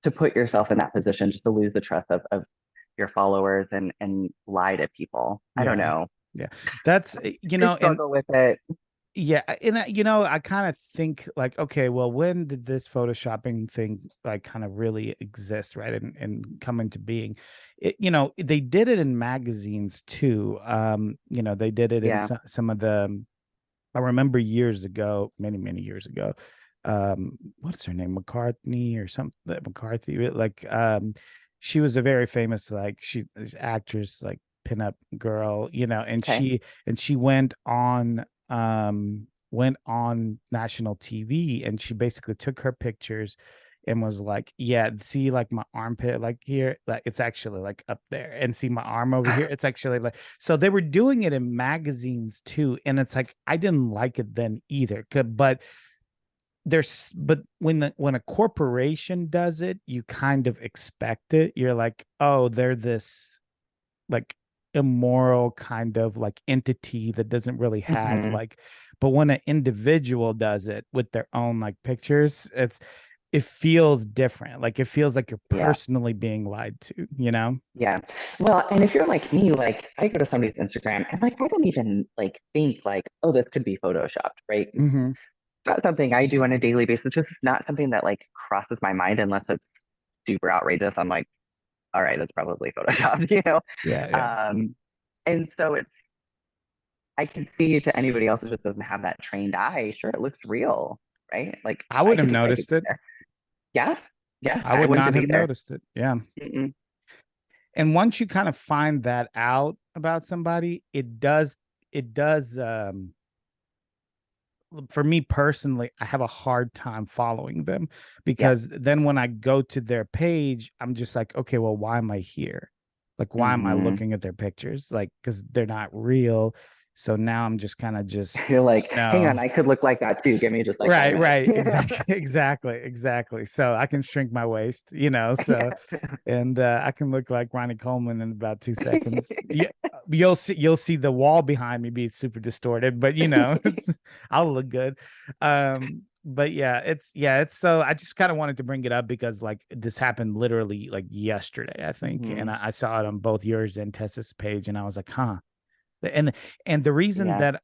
to put yourself in that position just to lose the trust of your followers and lie to people? I don't Yeah. know. Yeah. That's I and struggle with it. yeah, and I kind of think like, okay, well, when did this photoshopping thing like kind of really exist, right? And come into being? They did it in magazines too. They did it in Yeah. some of the, I remember years ago, many, many years ago. What's her name? McCartney or something, McCarthy, like she was a very famous, like, this actress, like pinup girl, and Okay. she went on national TV, and she basically took her pictures and was like, yeah, see, like my armpit, like here, like it's actually like up there, and see my arm over here, it's actually like, so they were doing it in magazines too. And it's like, I didn't like it then either. But when a corporation does it, you kind of expect it. You're like, oh, they're this like immoral kind of like entity that doesn't really have Hmm. like, but when an individual does it with their own like pictures, it feels different. Like it feels like you're Yeah. personally being lied to. Yeah. Well, and if you're like me, like I go to somebody's Instagram and like I don't even like think like, oh, this could be photoshopped, right? Hmm. not something I do on a daily basis. It's just not something that like crosses my mind unless it's super outrageous. I'm like, all right, it's probably photoshopped, you know? Yeah, yeah. Um, and so I can see to anybody else who just doesn't have that trained eye, sure, it looks real, right? Like I I wouldn't could have just I could noticed be it. there. Yeah, yeah, I I would wouldn't not have have either. noticed it. Yeah. Mm-mm. And once you kind of find that out about somebody, it does for me personally, I have a hard time following them Yeah. because then when I go to their page, I'm just like, okay, well, why am I here? Like, why am I Hmm. looking at their pictures? Like, because they're not real. So now I'm just kind of just, You're like, hang on, no. I could look like that too. Give me just like five Right, minutes. right. Exactly, exactly, exactly. So I can shrink my waist, so Yeah. and I can look like Ronnie Coleman in about 2 seconds. Yeah, you'll see the wall behind me be super distorted, but it's I'll look good. But yeah, it's so I just kind of wanted to bring it up because like this happened literally like yesterday, I think, and Hmm. I saw it on both yours and Tessa's page, and I was like, huh. And the reason Yeah.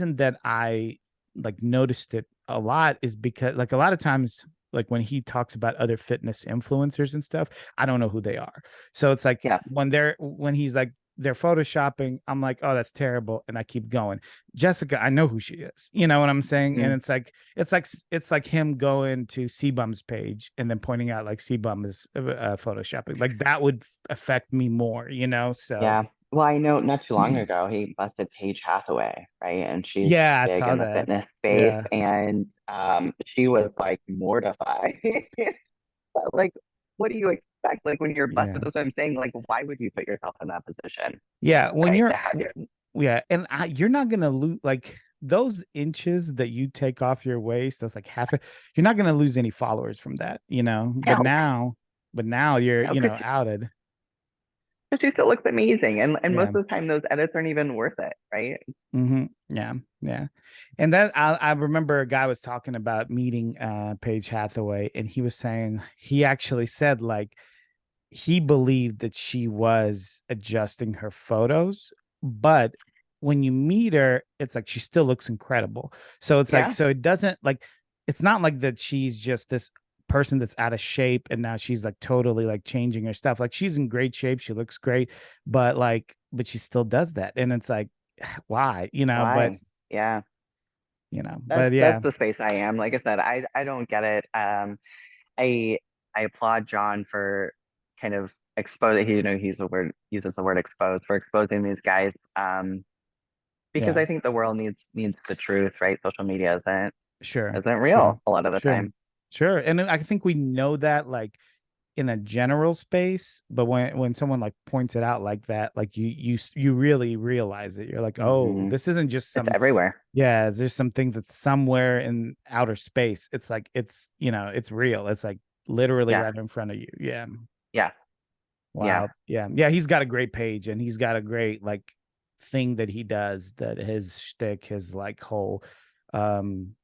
that I like noticed it a lot is because like a lot of times like when he talks about other fitness influencers and stuff, I don't know who they are. So it's like Yeah. when he's like they're photoshopping, I'm like, oh, that's terrible, and I keep going. Jessica, I know who she is. You know what I'm saying? And Hmm. it's like him going to Cbum's page and then pointing out like Cbum is photoshopping. Like that would affect me more. So Yeah. Well, I know not too long ago he busted Paige Hathaway, right? And she's yeah, I big saw in the that. fitness space, Yeah. and she was like mortified. But, like, what do you expect? Like when you're busted, Yeah. that's what I'm saying. Like, why would you put yourself in that position, Yeah. When right? you're, To have your yeah. And you're not going to lose like those inches that you take off your waist, that's like half it. You're not going to lose any followers from that. But no, now you're, no, because outed. she still looks amazing, and most Yeah. of the time those edits aren't even worth it, right? Yeah. Yeah. And then I remember a guy was talking about meeting Paige Hathaway, and he was saying, he actually said, like, he believed that she was adjusting her photos, but when you meet her, it's like she still looks incredible. So it's like, Yeah, so it doesn't like, it's not like that she's just this person that's out of shape and now she's like totally like changing her stuff. Like she's in great shape, she looks great, but she still does that. And it's like, why? why? Yeah, But that's yeah, the space I am. Like I said, I don't get it. I I applaud John for kind of exposing. He's the word uses the word expose for exposing these guys. Because yeah, I think the world needs the truth, right? Social media sure, isn't sure, real a lot of the sure, time. sure. And I think we know that like in a general space, but when someone like points it out like that, like you really realize it. You're like, oh, Hmm. this isn't just It's some, everywhere. yeah, there's something that's somewhere in outer space. It's like it's real. It's like literally Yeah, right in front of you. Yeah. yeah, yeah. Wow. Yeah. Yeah. He's got a great page and he's got a great like thing that he does, that his shtick, his like whole um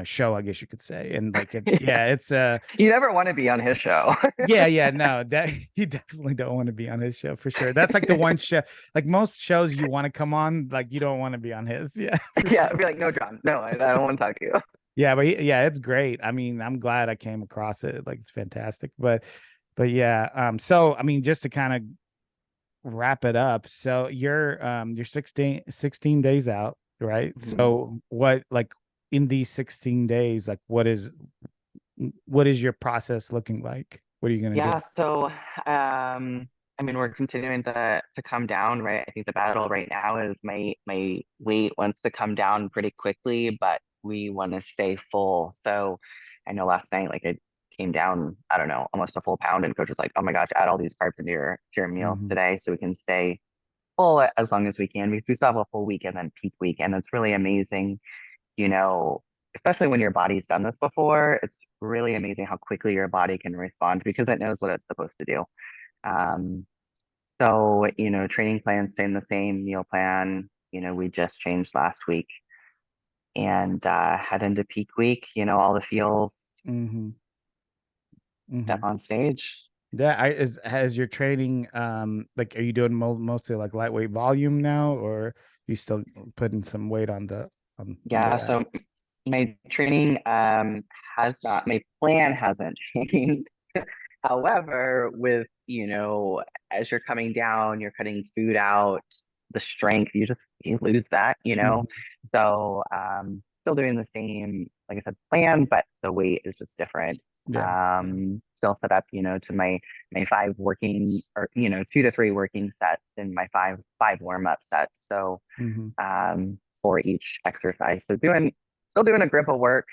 show, I guess you could say. And like it's You never want to be on his show. yeah, yeah, no, that you definitely don't want to be on his show for sure. That's like the one show, like most shows you want to come on, like you don't want to be on his. Yeah, for Yeah, sure. I'd be like, no, John, no, I don't want to talk to you. Yeah, but yeah, it's great. I mean, I'm glad I came across it. Like it's fantastic. But yeah, so I mean, just to kind of wrap it up, so you're 16 days out, right? Mhm. So what like in these 16 days, like what is your process looking like? What are you gonna do? Yeah, so I mean we're continuing to come down, right? I think the battle right now is my weight wants to come down pretty quickly, but we want to stay full. So I know last night like I came down, I don't know, almost a full pound, and coach was like, "Oh my gosh, add all these carbs into your meals Hmm. today so we can stay full as long as we can because we still have a full week and then peak week." And it's really amazing, you know, especially when your body's done this before, it's really amazing how quickly your body can respond because it knows what it's supposed to do. Um, so, training plan staying the same, meal plan, we just changed last week and head into peak week, all the feels, Hmm. step Hmm. on stage. Yeah, has your training like are you doing mostly like lightweight volume now, or you still putting some weight on the Yeah, so rack? My training has not, my plan hasn't changed. However, with, as you're coming down, you're cutting food out, the strength, you lose that, Mhm. So still doing the same, like I said, plan, but the weight is just different. Yeah. Yeah. Still set up, to my five working or 2 to 3 working sets and my five warm-up sets. So Mhm. for each exercise. So still doing a grip of work,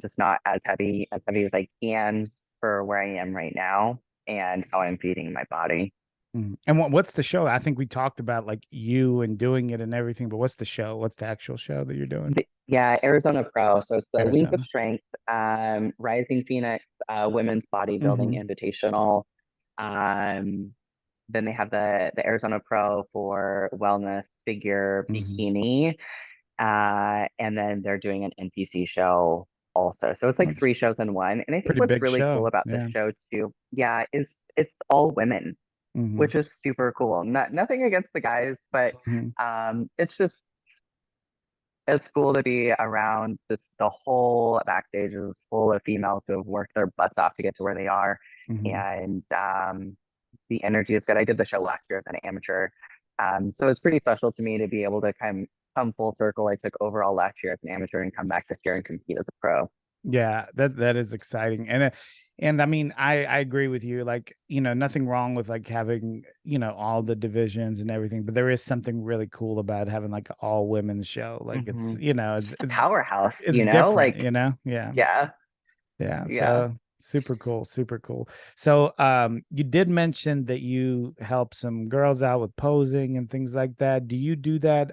just not as heavy as I can for where I am right now and how I'm feeding my body. Mhm. And what's the show? I think we talked about like you and doing it and everything, but what's the show? What's the actual show that you're doing? Yeah, Arizona Pro. So it's the Wings of Arizona. Strength, Rising Phoenix, Women's Bodybuilding Hmm. Invitational. Um, then they have the Arizona Pro for wellness, figure, Hmm. bikini. And then they're doing an NPC show also. So it's like That's a 3 shows in one. And I think pretty what's big really cool show. about the Yeah. show too, yeah, is it's all women, Hmm. which is super cool. Nothing against the guys, but Hmm. it's cool to be around the whole backstage is full of females who have worked their butts off to get to where they are. Hmm. And the energy is good. I did the show last year as an amateur. So it's pretty special to me to be able to come full circle. I took overall last year as an amateur and come back this year and compete as a pro. Yeah, that is exciting. And I mean, I agree with you. Like, nothing wrong with like having, all the divisions and everything, but there is something really cool about having like an all women's show. Like it's, Hmm. it's A powerhouse, it's different, like, Yeah. yeah, Yeah. yeah. So super cool, super cool. So you did mention that you help some girls out with posing and things like that. Do you do that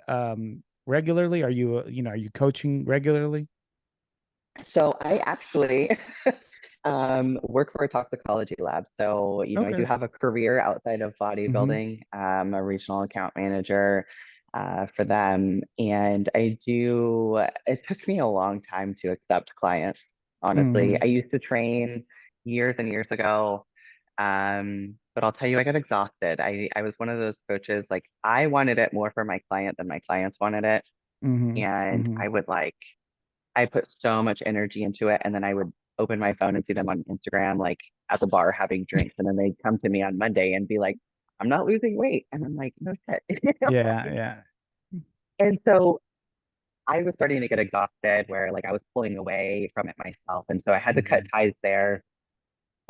regularly? Are you are you coaching regularly? So I actually work for a toxicology lab. So, I do Okay. have a career outside of Mm-hmm. bodybuilding. I'm a regional account manager for them. And it took me a long time to accept clients, honestly. Mm-hmm. I used to train years and years ago. But I'll tell you, I got exhausted. I was one of those coaches, like I wanted it more for my client than my clients wanted it. Mm-hmm. And Mm-hmm. I put so much energy into it, and then I would open my phone and see them on Instagram, like at the bar having drinks, and then they'd come to me on Monday and be like, "I'm not losing weight," and I'm like, "No shit," Yeah, yeah. And so I was starting to get exhausted, where like I was pulling away from it myself, and so I had to cut Mhm. ties there.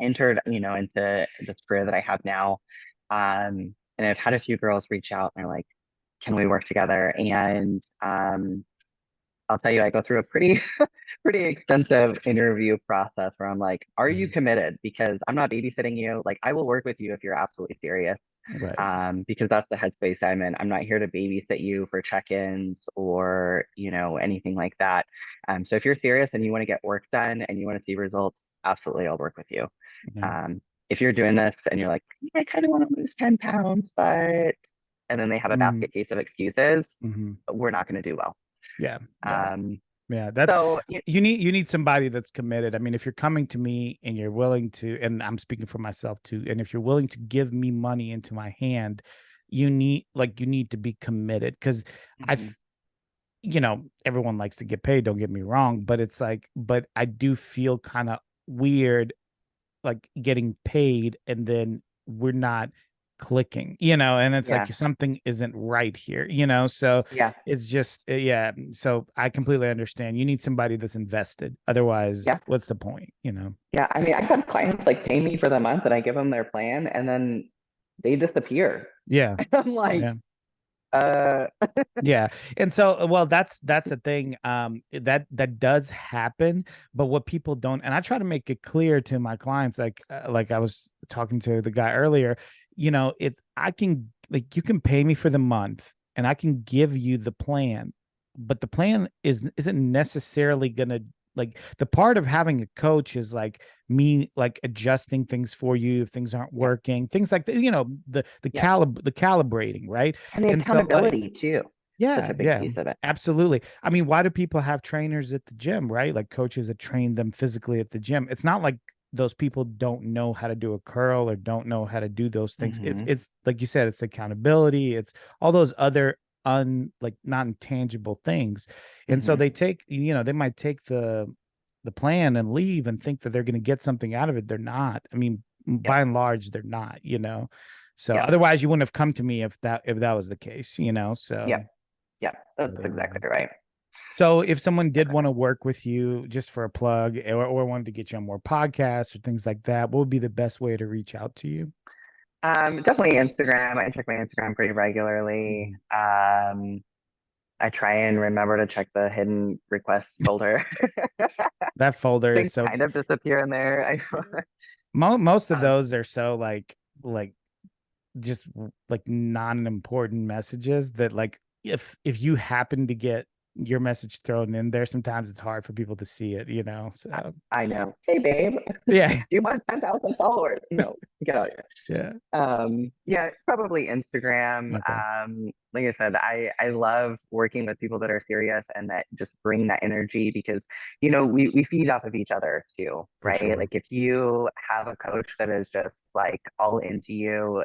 Entered, into this career that I have now, and I've had a few girls reach out and they're like, "Can we work together?" And I'll tell you, I go through a pretty extensive interview process where I'm like, are you Mhm. committed? Because I'm not babysitting you. Like, I will work with you if you're absolutely serious. Right. Because that's the headspace I'm in. I'm not here to babysit you for check-ins or, anything like that. So if you're serious and you want to get work done and you want to see results, absolutely, I'll work with you. Yeah. Um, if you're doing this and you're like, I kind of want to lose 10 pounds, but, and then they have a Mhm. basket case of excuses, Mhm. we're not going to do well. Yeah. Yeah. Um, Yeah, that's so you need somebody that's committed. I mean, if you're coming to me and you're willing to, and I'm speaking for myself too, and if you're willing to give me money into my hand, you need to be committed because mhm. I've everyone likes to get paid, don't get me wrong, but it's like, but I do feel kind of weird like getting paid and then we're not clicking, and it's like Yeah, something isn't right here, so yeah, it's just yeah, so I completely understand. You need somebody that's invested. Otherwise, yeah, what's the point? yeah. I mean, I've had clients like pay me for the month and I give them their plan and then they disappear. Yeah. I'm like, Yeah. uh, Yeah. And so well, that's a thing that does happen, but what people don't, and I try to make it clear to my clients, like I was talking to the guy earlier, it's I can, like, you can pay me for the month and I can give you the plan, but the plan isn't necessarily going to, like, the part of having a coach is like me like adjusting things for you if things aren't yeah, working, things like that, yeah. the calibrating, right? And the And so like, accountability too, such yeah, a big yeah, piece of it. absolutely. I mean, why do people have trainers at the gym, right? Like coaches that train them physically at the gym. It's not like those people don't know how to do a curl or don't know how to do those things. It's Hmm. it's like you said, it's accountability, it's all those other like not intangible things. And so Hmm. they take, they might take the plan and leave and think that they're going to get something out of it. They're not. I mean, by Yep. and large, they're not. So Yep. otherwise you wouldn't have come to me if that was the case. So Yep. Yep. That's whatever it exactly is. right. So if someone did Okay. want to work with you just for a plug, or wanted to get you on more podcasts or things like that, what would be the best way to reach out to you? Definitely Instagram. I check my Instagram pretty regularly. Mhm. I try and remember to check the hidden requests folder. That folder is Things so kind of disappear in there. most of Um, those are so like just like non-important messages that like if you happen to get your message thrown in there, sometimes it's hard for people to see it. I, So I know. Hey, babe, do yeah. you want 10,000 followers? No, get out here. Yeah. Yeah, probably Instagram. Okay. Like I said, I love working with people that are serious and that just bring that energy because, we feed off of each other too, For right? sure. Like if you have a coach that is just like all into you,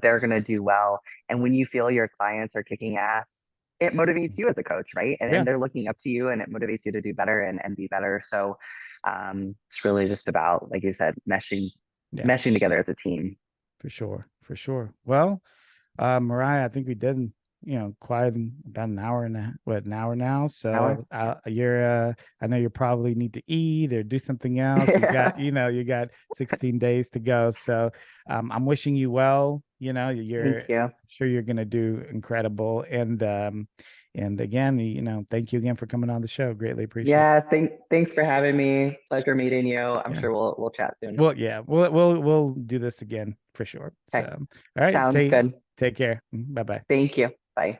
they're gonna do well. And when you feel your clients are kicking ass, it motivates you as a coach, right? And, Yeah. and they're looking up to you and it motivates you to do better and be better. So it's really just about, like you said, Yeah. meshing together as a team. For sure. For sure. Well, Mariah, I think we did, quite about an hour and an hour now. Hour. So I know you probably need to eat or do something else. You got, Yeah. you got 16 days to go. So I'm wishing you well. Thank you. I'm sure you're gonna do incredible. And again, thank you again for coming on the show. Greatly appreciate it. Yeah, thanks for having me. Pleasure meeting you. I'm Yeah. sure we'll chat soon. Well, yeah, we'll do this again for sure. So, Okay. all right, Sounds good. take care. Bye bye. Thank you. Bye.